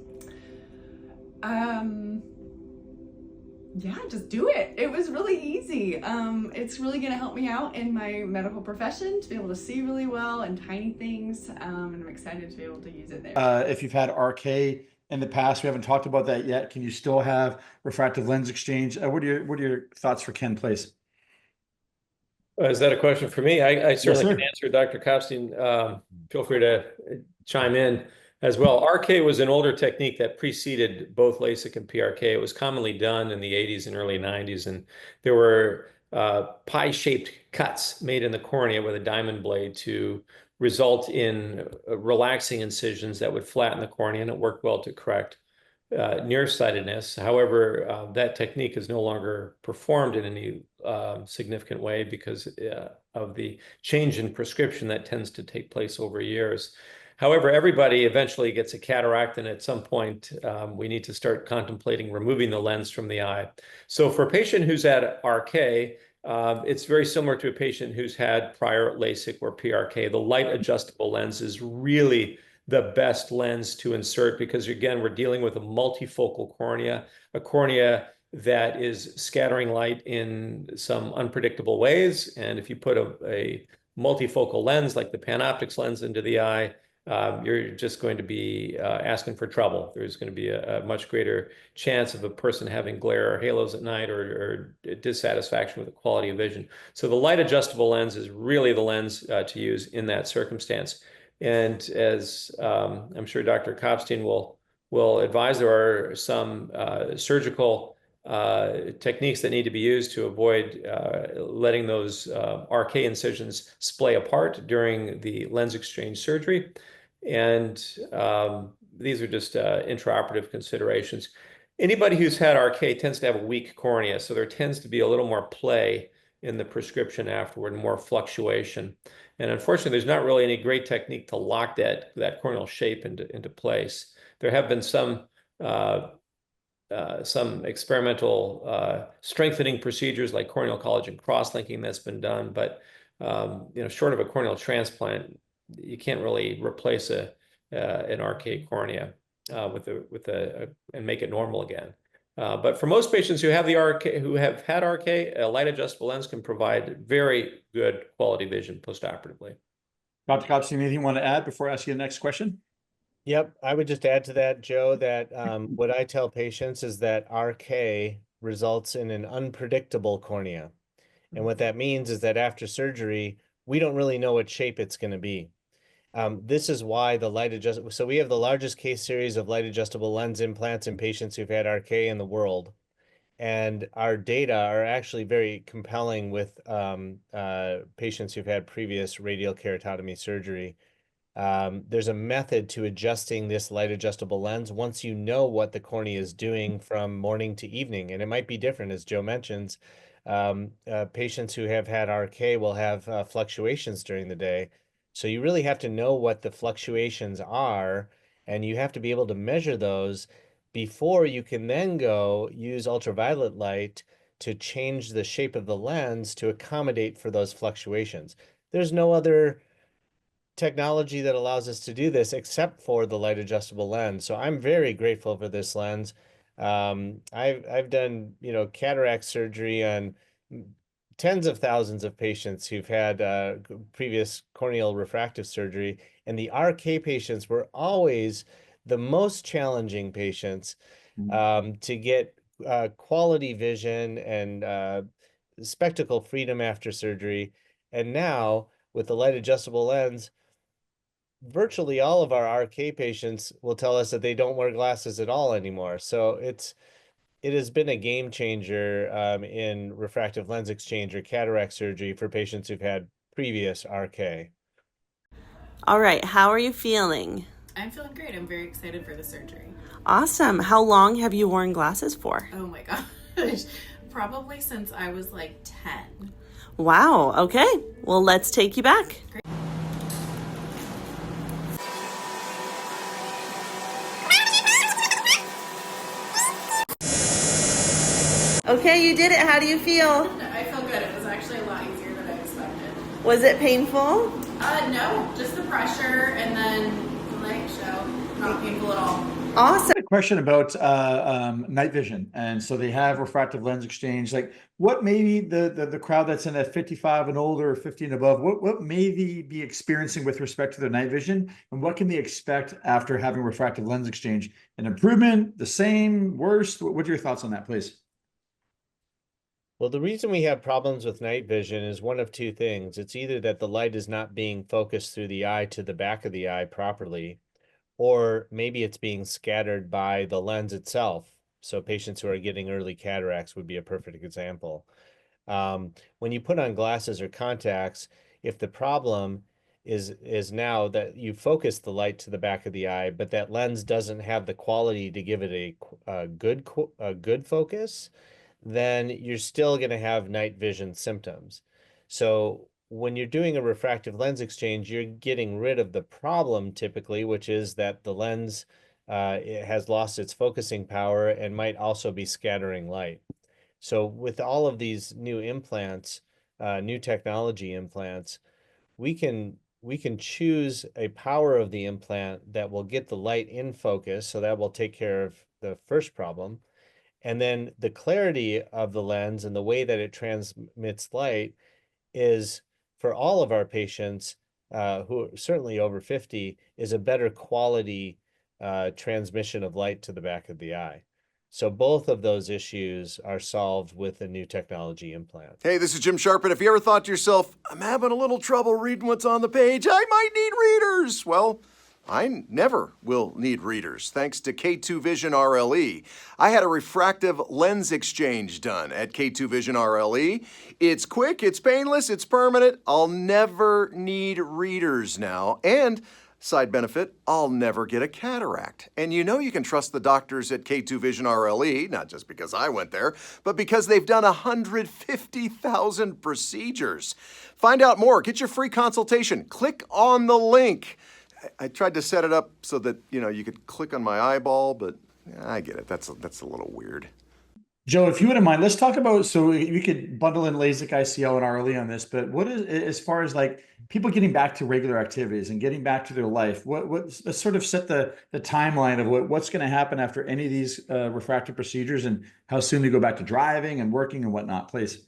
Yeah, just do it. It was really easy. It's really gonna help me out in my medical profession to be able to see really well and tiny things, and I'm excited to be able to use it there. If you've had RK in the past, we haven't talked about that yet. Can you still have refractive lens exchange? What are your thoughts for Ken, please? Is that a question for me? I certainly sir. can answer. Dr. Kopstein, feel free to chime in as well. RK was an older technique that preceded both LASIK and PRK. It was commonly done in the 80s and early 90s, and there were pie-shaped cuts made in the cornea with a diamond blade to result in relaxing incisions that would flatten the cornea, and it worked well to correct nearsightedness. However, that technique is no longer performed in any significant way because of the change in prescription that tends to take place over years. However, everybody eventually gets a cataract, and at some point, we need to start contemplating removing the lens from the eye. So for a patient who's had RK, it's very similar to a patient who's had prior LASIK or PRK. The light adjustable lens is really the best lens to insert because, again, we're dealing with a multifocal cornea, a cornea that is scattering light in some unpredictable ways. And if you put a multifocal lens like the PanOptix lens into the eye, you're just going to be asking for trouble. There's going to be a much greater chance of a person having glare or halos at night or dissatisfaction with the quality of vision. So the light adjustable lens is really the lens to use in that circumstance. And as I'm sure Dr. Kopstein will advise, there are some surgical techniques that need to be used to avoid letting those RK incisions splay apart during the lens exchange surgery. And these are just intraoperative considerations. Anybody who's had RK tends to have a weak cornea, so there tends to be a little more play in the prescription afterward, more fluctuation. And unfortunately, there's not really any great technique to lock that corneal shape into place. There have been some experimental strengthening procedures like corneal collagen cross-linking that's been done, but short of a corneal transplant, you can't really replace an RK cornea and make it normal again. But for most patients who have who have had RK, a light adjustable lens can provide very good quality vision postoperatively. Dr. Kopstein, anything you want to add before I ask you the next question? Yep, I would just add to that, Joe, that what I tell patients is that RK results in an unpredictable cornea. And what that means is that after surgery, we don't really know what shape it's going to be. This is why the light adjustable, so we have the largest case series of light adjustable lens implants in patients who've had RK in the world. And our data are actually very compelling with patients who've had previous radial keratotomy surgery. There's a method to adjusting this light adjustable lens once you know what the cornea is doing from morning to evening. And it might be different, as Joe mentions. Patients who have had RK will have fluctuations during the day. So you really have to know what the fluctuations are, and you have to be able to measure those before you can then go use ultraviolet light to change the shape of the lens to accommodate for those fluctuations. There's no other technology that allows us to do this except for the light adjustable lens. So I'm very grateful for this lens. I've done, cataract surgery on tens of thousands of patients who've had previous corneal refractive surgery, and the RK patients were always the most challenging patients to get quality vision and spectacle freedom after surgery. And now with the light adjustable lens, virtually all of our RK patients will tell us that they don't wear glasses at all anymore. So it has been a game changer in refractive lens exchange or cataract surgery for patients who've had previous RK. All right, how are you feeling? I'm feeling great. I'm very excited for the surgery. Awesome. How long have you worn glasses for? Oh my gosh. Probably since I was like 10. Wow, okay. Well, let's take you back. Great. Okay, you did it. How do you feel? I feel good. It was actually a lot easier than I expected. Was it painful? No, just the pressure and then the light show. Not painful at all. Awesome. A question about night vision, and so they have refractive lens exchange. Like, what maybe the crowd that's in at 55 and older, or 50 and above, what may they be experiencing with respect to their night vision, and what can they expect after having refractive lens exchange? An improvement, the same, worse? What are your thoughts on that, please? Well, the reason we have problems with night vision is one of two things. It's either that the light is not being focused through the eye to the back of the eye properly, or maybe it's being scattered by the lens itself. So patients who are getting early cataracts would be a perfect example. When you put on glasses or contacts, if the problem is now that you focus the light to the back of the eye, but that lens doesn't have the quality to give it a good focus, then you're still going to have night vision symptoms. So when you're doing a refractive lens exchange, you're getting rid of the problem typically, which is that the lens it has lost its focusing power and might also be scattering light. So with all of these new implants, new technology implants, we can choose a power of the implant that will get the light in focus, so that will take care of the first problem. And then the clarity of the lens and the way that it transmits light is, for all of our patients who are certainly over 50, is a better quality transmission of light to the back of the eye. So both of those issues are solved with a new technology implant. Hey, this is Jim Sharp, and if you ever thought to yourself, I'm having a little trouble reading what's on the page, I might need readers. Well, I never will need readers, thanks to K2 Vision RLE. I had a refractive lens exchange done at K2 Vision RLE. It's quick, it's painless, it's permanent. I'll never need readers now. And side benefit, I'll never get a cataract. And you know you can trust the doctors at K2 Vision RLE, not just because I went there, but because they've done 150,000 procedures. Find out more, get your free consultation, click on the link. I tried to set it up so that, you could click on my eyeball, but I get it. That's a little weird. Joe, if you wouldn't mind, let's talk about, so we could bundle in LASIK, ICL, and RLE on this, but what is, as far as like people getting back to regular activities and getting back to their life, let's sort of set the timeline of what's going to happen after any of these refractive procedures and how soon they go back to driving and working and whatnot, please.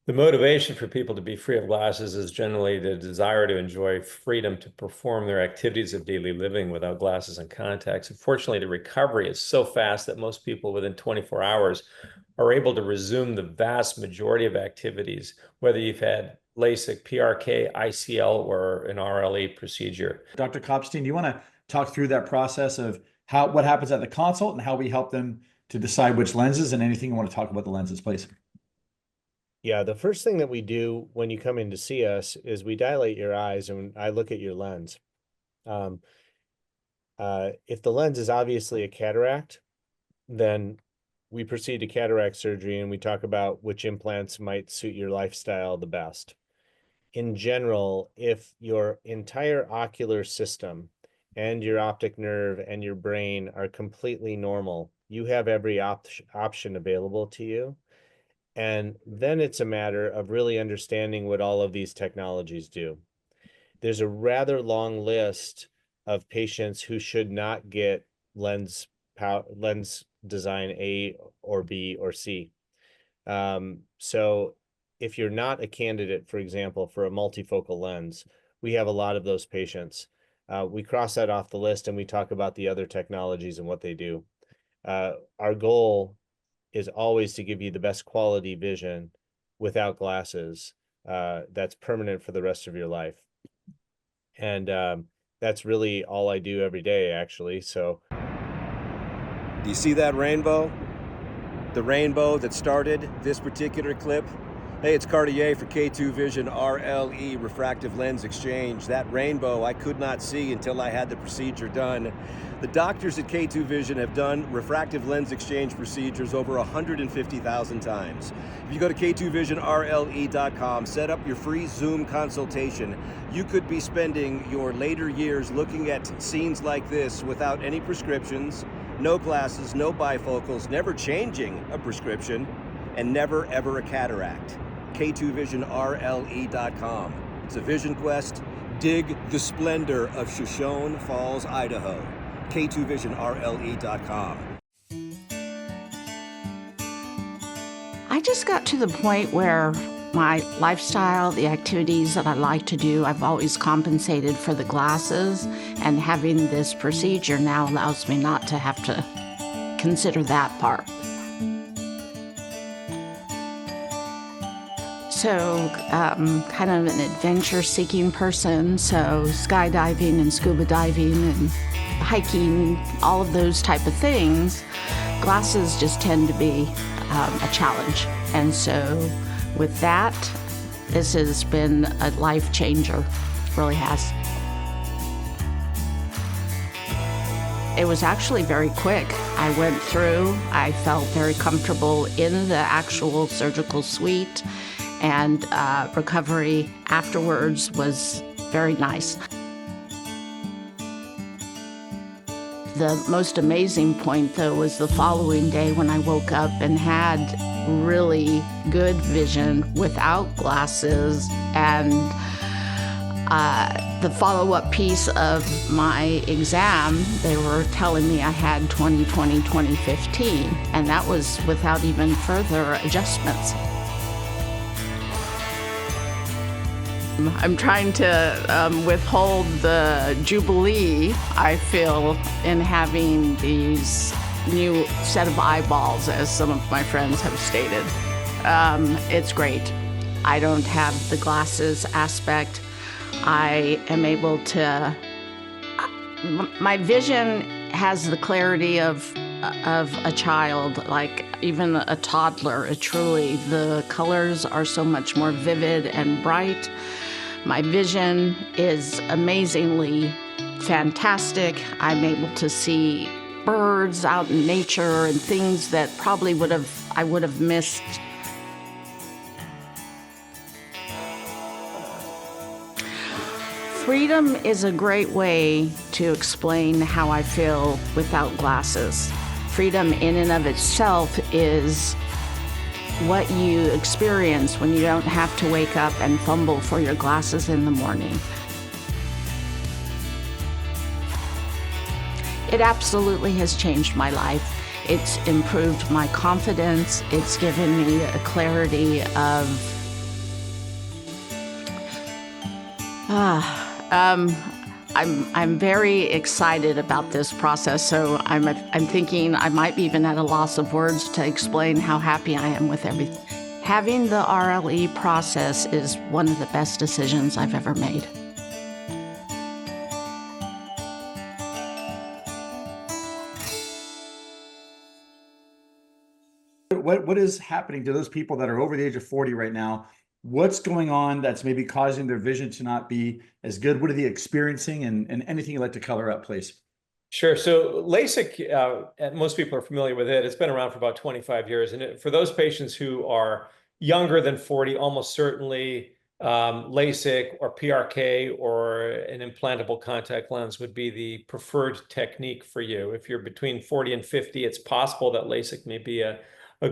The motivation for people to be free of glasses is generally the desire to enjoy freedom to perform their activities of daily living without glasses and contacts. Unfortunately, the recovery is so fast that most people within 24 hours are able to resume the vast majority of activities, whether you've had LASIK, PRK, ICL, or an RLE procedure. Dr. Kopstein, do you want to talk through that process of what happens at the consult and how we help them to decide which lenses, and anything you want to talk about the lenses, please? Yeah, the first thing that we do when you come in to see us is we dilate your eyes and I look at your lens. If the lens is obviously a cataract, then we proceed to cataract surgery and we talk about which implants might suit your lifestyle the best. In general, if your entire ocular system and your optic nerve and your brain are completely normal, you have every option available to you. And then it's a matter of really understanding what all of these technologies do. There's a rather long list of patients who should not get lens design A or B or C. So if you're not a candidate, for example, for a multifocal lens, we have a lot of those patients. We cross that off the list and we talk about the other technologies and what they do. Our goal is always to give you the best quality vision without glasses. that's permanent for the rest of your life. And that's really all I do every day, actually. So, Do you see that rainbow? The rainbow that started this particular clip? Hey, it's Cartier for K2 Vision RLE Refractive Lens Exchange. That rainbow I could not see until I had the procedure done. The doctors at K2 Vision have done refractive lens exchange procedures over 150,000 times. If you go to K2VisionRLE.com, set up your free Zoom consultation, you could be spending your later years looking at scenes like this without any prescriptions, no glasses, no bifocals, never changing a prescription, and never ever a cataract. K2VisionRLE.com. It's a vision quest. Dig the splendor of Shoshone Falls, Idaho. K2VisionRLE.com. I just got to the point where my lifestyle, the activities that I like to do, I've always compensated for the glasses, and having this procedure now allows me not to have to consider that part. So, kind of an adventure-seeking person, so skydiving and scuba diving and hiking, all of those type of things, glasses just tend to be a challenge. And so with that, this has been a life changer, it really has. It was actually very quick. I went through, I felt very comfortable in the actual surgical suite, and recovery afterwards was very nice. The most amazing point, though, was the following day when I woke up and had really good vision without glasses, and the follow-up piece of my exam, they were telling me I had 20/20/2015, and that was without even further adjustments. I'm trying to withhold the jubilee I feel in having these new set of eyeballs, as some of my friends have stated. It's great. I don't have the glasses aspect. I am able to, my vision has the clarity of a child, like even a toddler. Truly, the colors are so much more vivid and bright. My vision is amazingly fantastic. I'm able to see birds out in nature and things that probably I would have missed. Freedom is a great way to explain how I feel without glasses. Freedom in and of itself is what you experience when you don't have to wake up and fumble for your glasses in the morning. It absolutely has changed my life. It's improved my confidence. It's given me a clarity of, I'm very excited about this process, so I'm thinking I might be even at a loss of words to explain how happy I am with everything. Having the RLE process is one of the best decisions I've ever made. What is happening to those people that are over the age of 40 right now? What's going on that's maybe causing their vision to not be as good? What are they experiencing? And anything you'd like to color up, please. Sure. So LASIK, most people are familiar with it. It's been around for about 25 years. And for those patients who are younger than 40, almost certainly LASIK or PRK or an implantable contact lens would be the preferred technique for you. If you're between 40 and 50, it's possible that LASIK may be a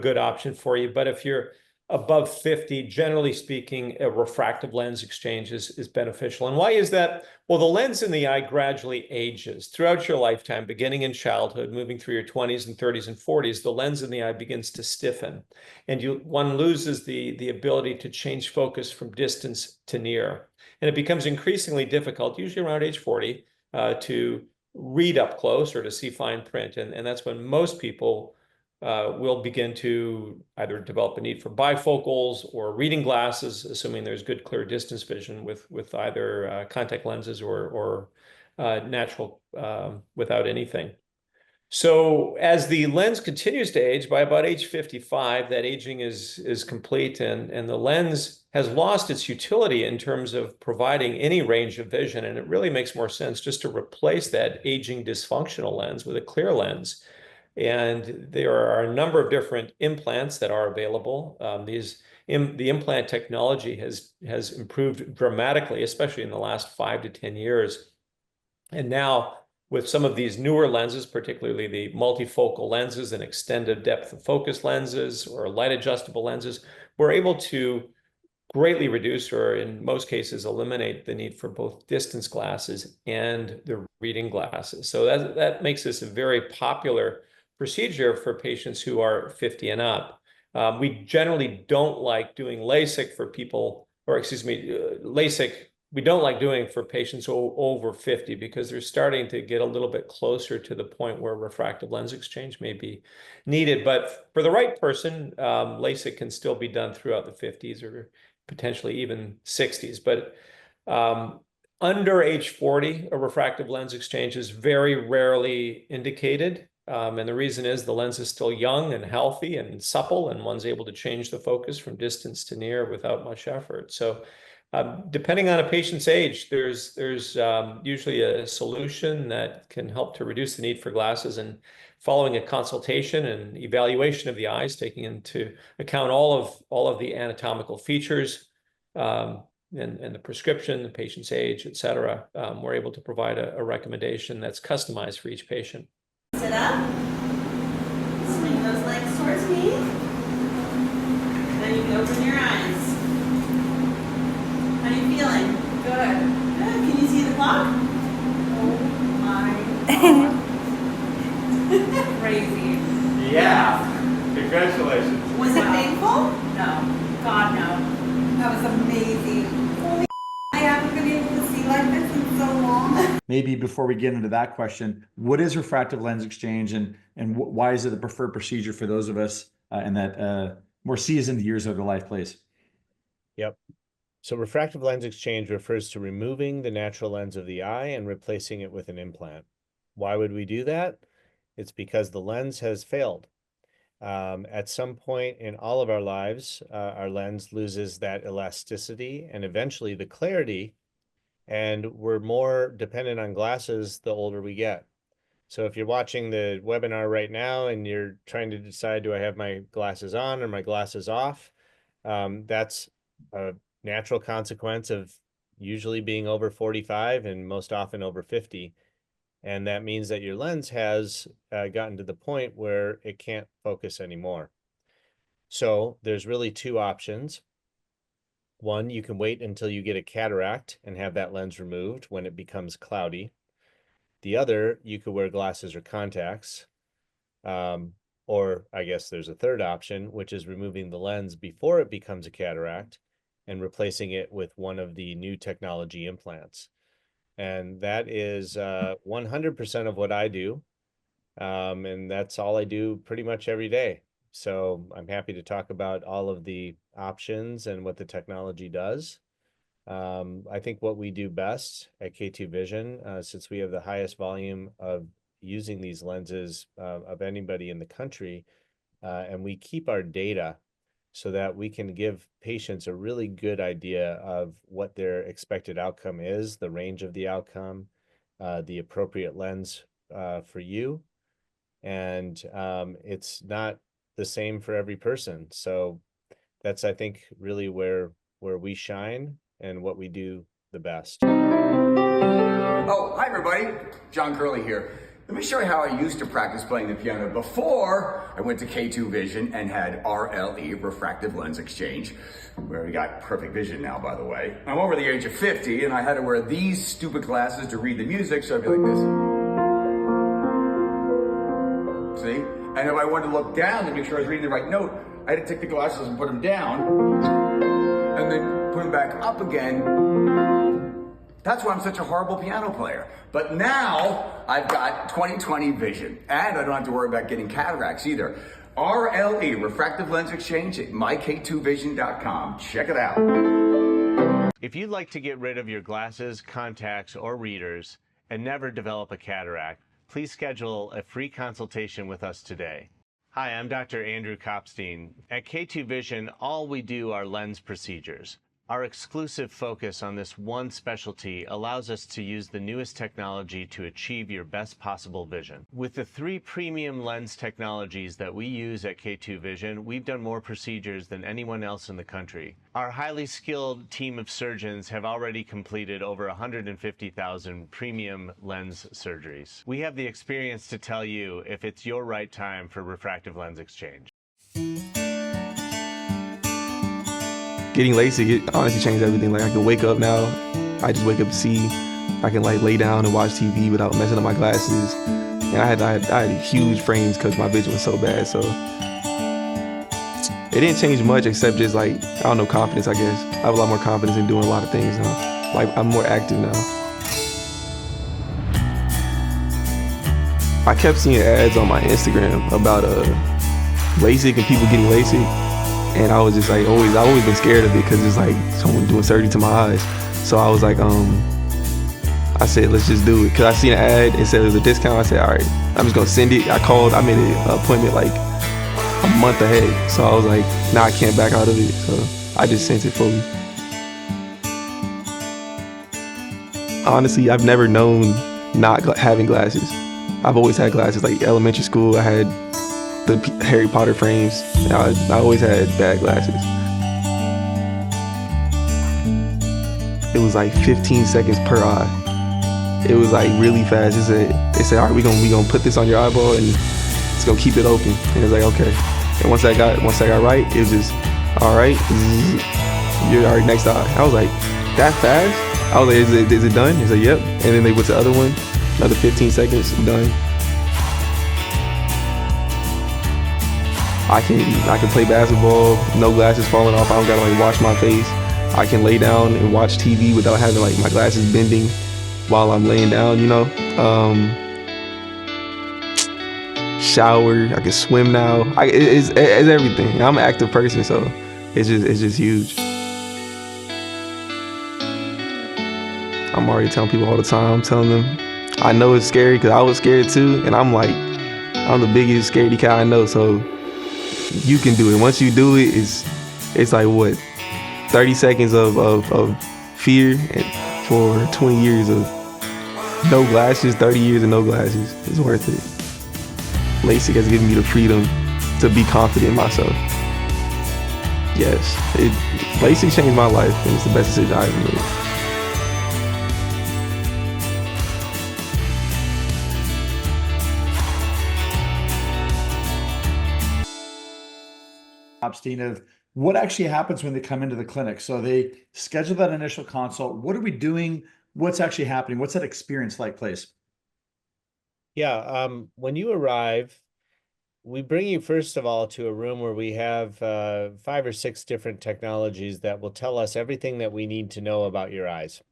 good option for you. But if you're above 50, generally speaking, a refractive lens exchange is beneficial. And why is that? Well, the lens in the eye gradually ages throughout your lifetime, beginning in childhood, moving through your 20s and 30s and 40s, the lens in the eye begins to stiffen. And one loses the ability to change focus from distance to near. And it becomes increasingly difficult, usually around age 40, to read up close or to see fine print. And that's when most people will begin to either develop a need for bifocals or reading glasses, assuming there's good clear distance vision with either contact lenses or natural without anything. So as the lens continues to age, by about age 55, that aging is complete, and the lens has lost its utility in terms of providing any range of vision. And it really makes more sense just to replace that aging dysfunctional lens with a clear lens. And there are a number of different implants that are available. The implant technology has improved dramatically, especially in the last 5 to 10 years. And now, with some of these newer lenses, particularly the multifocal lenses and extended depth of focus lenses or light adjustable lenses, we're able to greatly reduce, or in most cases eliminate, the need for both distance glasses and the reading glasses. So that makes this a very popular procedure for patients who are 50 and up. We generally don't like doing LASIK for people, or excuse me, LASIK we don't like doing for patients over 50 because they're starting to get a little bit closer to the point where refractive lens exchange may be needed. But for the right person, LASIK can still be done throughout the 50s or potentially even 60s. But under age 40, a refractive lens exchange is very rarely indicated. And the reason is the lens is still young and healthy and supple, and one's able to change the focus from distance to near without much effort. So depending on a patient's age, there's usually a solution that can help to reduce the need for glasses. And following a consultation and evaluation of the eyes, taking into account all of the anatomical features and the prescription, the patient's age, et cetera, we're able to provide a recommendation that's customized for each patient. Sit up. Swing those legs towards me. Then you can open your eyes. How are you feeling? Good. Good. Can you see the clock? Oh my God. Crazy. Yeah. Congratulations. Was it painful? No. God, no. That was amazing. Holy I haven't been able to see like this in so long. Maybe before we get into that question, what is refractive lens exchange, and why is it the preferred procedure for those of us in that more seasoned years of the life place? Yep. So refractive lens exchange refers to removing the natural lens of the eye and replacing it with an implant. Why would we do that? It's because the lens has failed. At some point in all of our lives, our lens loses that elasticity and eventually the clarity, and we're more dependent on glasses the older we get. So if you're watching the webinar right now and you're trying to decide, do I have my glasses on or my glasses off? That's a natural consequence of usually being over 45 and most often over 50. And that means that your lens has gotten to the point where it can't focus anymore. So there's really two options. One, you can wait until you get a cataract and have that lens removed when it becomes cloudy. The other, you could wear glasses or contacts. Or I guess there's a third option, which is removing the lens before it becomes a cataract and replacing it with one of the new technology implants. And that is 100% of what I do. And that's all I do pretty much every day. So I'm happy to talk about all of the options and what the technology does. I think what we do best at K2 Vision, since we have the highest volume of using these lenses of anybody in the country, and we keep our data so that we can give patients a really good idea of what their expected outcome is, the range of the outcome, the appropriate lens for you. And it's not the same for every person. So that's, I think, really where we shine and what we do the best. Oh, hi everybody. John Curley here. Let me show you how I used to practice playing the piano before I went to K2 Vision and had RLE, refractive lens exchange, where we got perfect vision now, by the way. I'm over the age of 50 and I had to wear these stupid glasses to read the music, so I'd be like this. See? And if I wanted to look down to make sure I was reading the right note, I had to take the glasses and put them down and then put them back up again. That's why I'm such a horrible piano player. But now I've got 20/20 vision and I don't have to worry about getting cataracts either. RLE, refractive lens exchange at myk2vision.com. Check it out. If you'd like to get rid of your glasses, contacts, or readers and never develop a cataract, please schedule a free consultation with us today. Hi, I'm Dr. Andrew Kopstein. At K2 Vision, all we do are lens procedures. Our exclusive focus on this one specialty allows us to use the newest technology to achieve your best possible vision. With the 3 premium lens technologies that we use at K2 Vision, we've done more procedures than anyone else in the country. Our highly skilled team of surgeons have already completed over 150,000 premium lens surgeries. We have the experience to tell you if it's your right time for refractive lens exchange. Getting LASIK, it honestly changed everything. Like, I can wake up now, I just wake up to see. I can like lay down and watch TV without messing up my glasses. And I had huge frames because my vision was so bad. So it didn't change much except just like, I don't know, confidence, I guess. I have a lot more confidence in doing a lot of things now. Like, I'm more active now. I kept seeing ads on my Instagram about LASIK and people getting LASIK. And I was just like, I've always been scared of it because it's like someone doing surgery to my eyes. So I was like, I said, let's just do it. Because I seen an ad and said it was a discount. I said, all right, I'm just going to send it. I called, I made an appointment like a month ahead. So I was like, now I can't back out of it. So I just sent it fully. Honestly, I've never known not having glasses. I've always had glasses. Like elementary school, I had the Harry Potter frames. I always had bad glasses. It was like 15 seconds per eye. It was like really fast. They said, all right, we gonna put this on your eyeball and it's gonna keep it open. And it's like, okay. And once I got right, it was just, all right, you're all right, next eye. I was like, that fast? I was like, is it done? He said, yep. And then they went to the other one, another 15 seconds, done. I can play basketball, no glasses falling off. I don't gotta like wash my face. I can lay down and watch TV without having like my glasses bending while I'm laying down, you know. Shower, I can swim now. It's everything. I'm an active person, so it's just huge. I'm already telling people all the time. I'm telling them, I know it's scary because I was scared too, and I'm the biggest scaredy cat I know. So you can do it. Once you do it, it's like what, 30 seconds of fear for 20 years of no glasses, 30 years of no glasses. It's worth it. LASIK has given me the freedom to be confident in myself. Yes, LASIK changed my life, and it's the best decision I ever made. Kopstein, of what actually happens when they come into the clinic. So they schedule that initial consult. What are we doing? What's actually happening? What's that experience like, please? Yeah, when you arrive, we bring you first of all to a room where we have 5 or 6 different technologies that will tell us everything that we need to know about your eyes.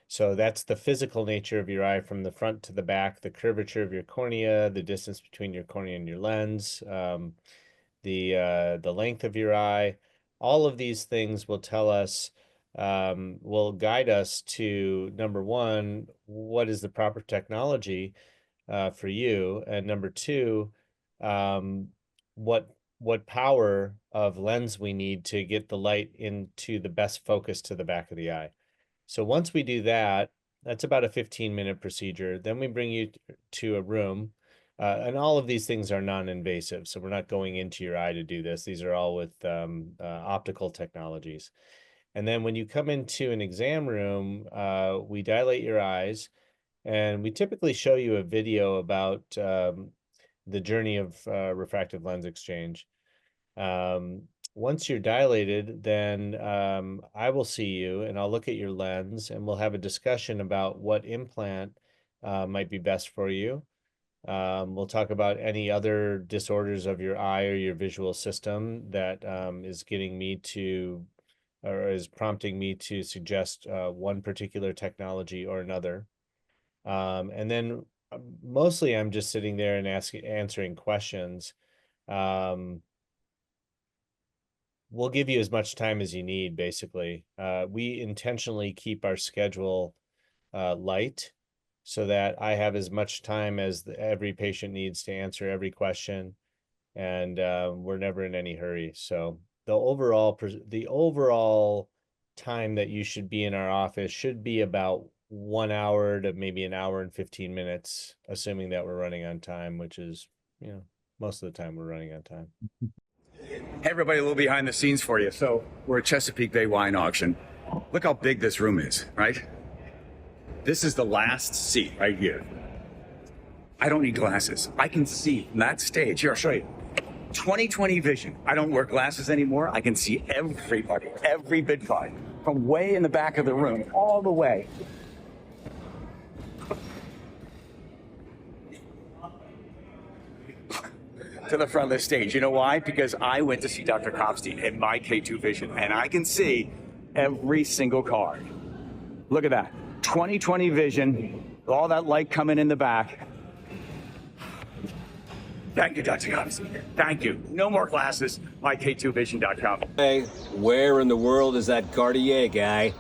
So that's the physical nature of your eye from the front to the back, the curvature of your cornea, the distance between your cornea and your lens, the length of your eye. All of these things will tell us, will guide us to, number one, what is the proper technology for you, and number two, what power of lens we need to get the light into the best focus to the back of the eye. So once we do that, that's about a 15-minute procedure. Then we bring you to a room, and all of these things are non-invasive. So we're not going into your eye to do this. These are all with optical technologies. And then when you come into an exam room, we dilate your eyes, and we typically show you a video about the journey of refractive lens exchange. Once you're dilated, then I will see you and I'll look at your lens and we'll have a discussion about what implant might be best for you. We'll talk about any other disorders of your eye or your visual system that is getting me to, or is prompting me to suggest one particular technology or another. And then mostly I'm just sitting there and answering questions We'll give you as much time as you need, basically. We intentionally keep our schedule light so that I have as much time as every patient needs to answer every question, and we're never in any hurry. So the overall time that you should be in our office should be about 1 hour to maybe 1 hour and 15 minutes, assuming that we're running on time, which is, most of the time we're running on time. Hey everybody, a little behind the scenes for you. So we're at Chesapeake Bay Wine Auction. Look how big this room is, right? This is the last seat right here. I don't need glasses. I can see from that stage. Here, I'll show you. 20/20 vision. I don't wear glasses anymore. I can see everybody, every Bitcoin, from way in the back of the room all the way to the front of the stage. You know why? Because I went to see Dr. Kopstein in my K2 vision, and I can see every single card. Look at that. 20/20 vision, all that light coming in the back. Thank you, Dr. Kopstein. Thank you. No more glasses. MyK2Vision.com. Hey, where in the world is that Cartier guy?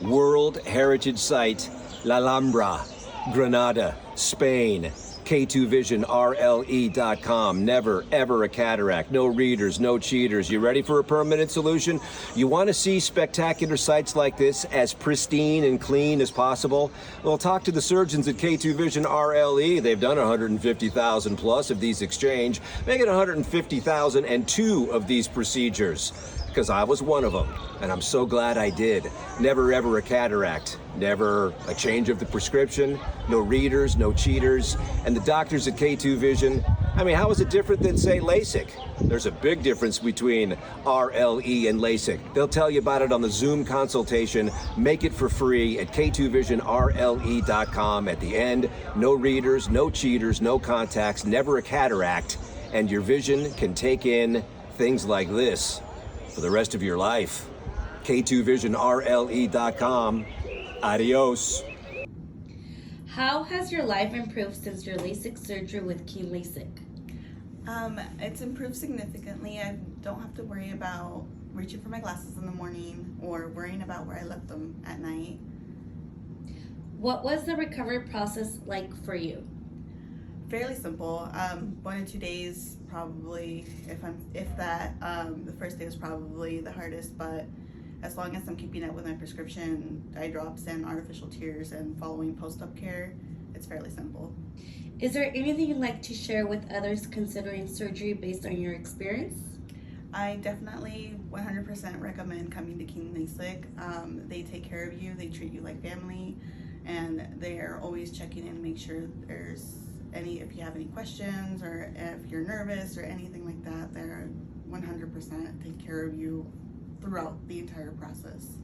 World Heritage Site, La Alhambra, Granada, Spain. K2VisionRLE.com. Never, ever a cataract. No readers, no cheaters. You ready for a permanent solution? You want to see spectacular sights like this as pristine and clean as possible? Well, talk to the surgeons at K2 Vision RLE. They've done 150,000 plus of these exchange, making 150,002 of these procedures. Because I was one of them, and I'm so glad I did. Never ever a cataract, never a change of the prescription, no readers, no cheaters, and the doctors at K2 Vision, I mean, how is it different than, say, LASIK? There's a big difference between RLE and LASIK. They'll tell you about it on the Zoom consultation. Make it for free at K2VisionRLE.com. At the end, no readers, no cheaters, no contacts, never a cataract, and your vision can take in things like this for the rest of your life. K2VisionRLE.com. Adios. How has your life improved since your LASIK surgery with Keen LASIK? It's improved significantly. I don't have to worry about reaching for my glasses in the morning or worrying about where I left them at night. What was the recovery process like for you? Fairly simple. 1 to 2 days probably, if that. The first day was probably the hardest, but as long as I'm keeping up with my prescription, eye drops and artificial tears and following post-op care, it's fairly simple. Is there anything you'd like to share with others considering surgery based on your experience? I definitely 100% recommend coming to Keen LASIK. They take care of you, they treat you like family, and they're always checking in to make sure if you have any questions or if you're nervous or anything like that, they're 100% take care of you throughout the entire process.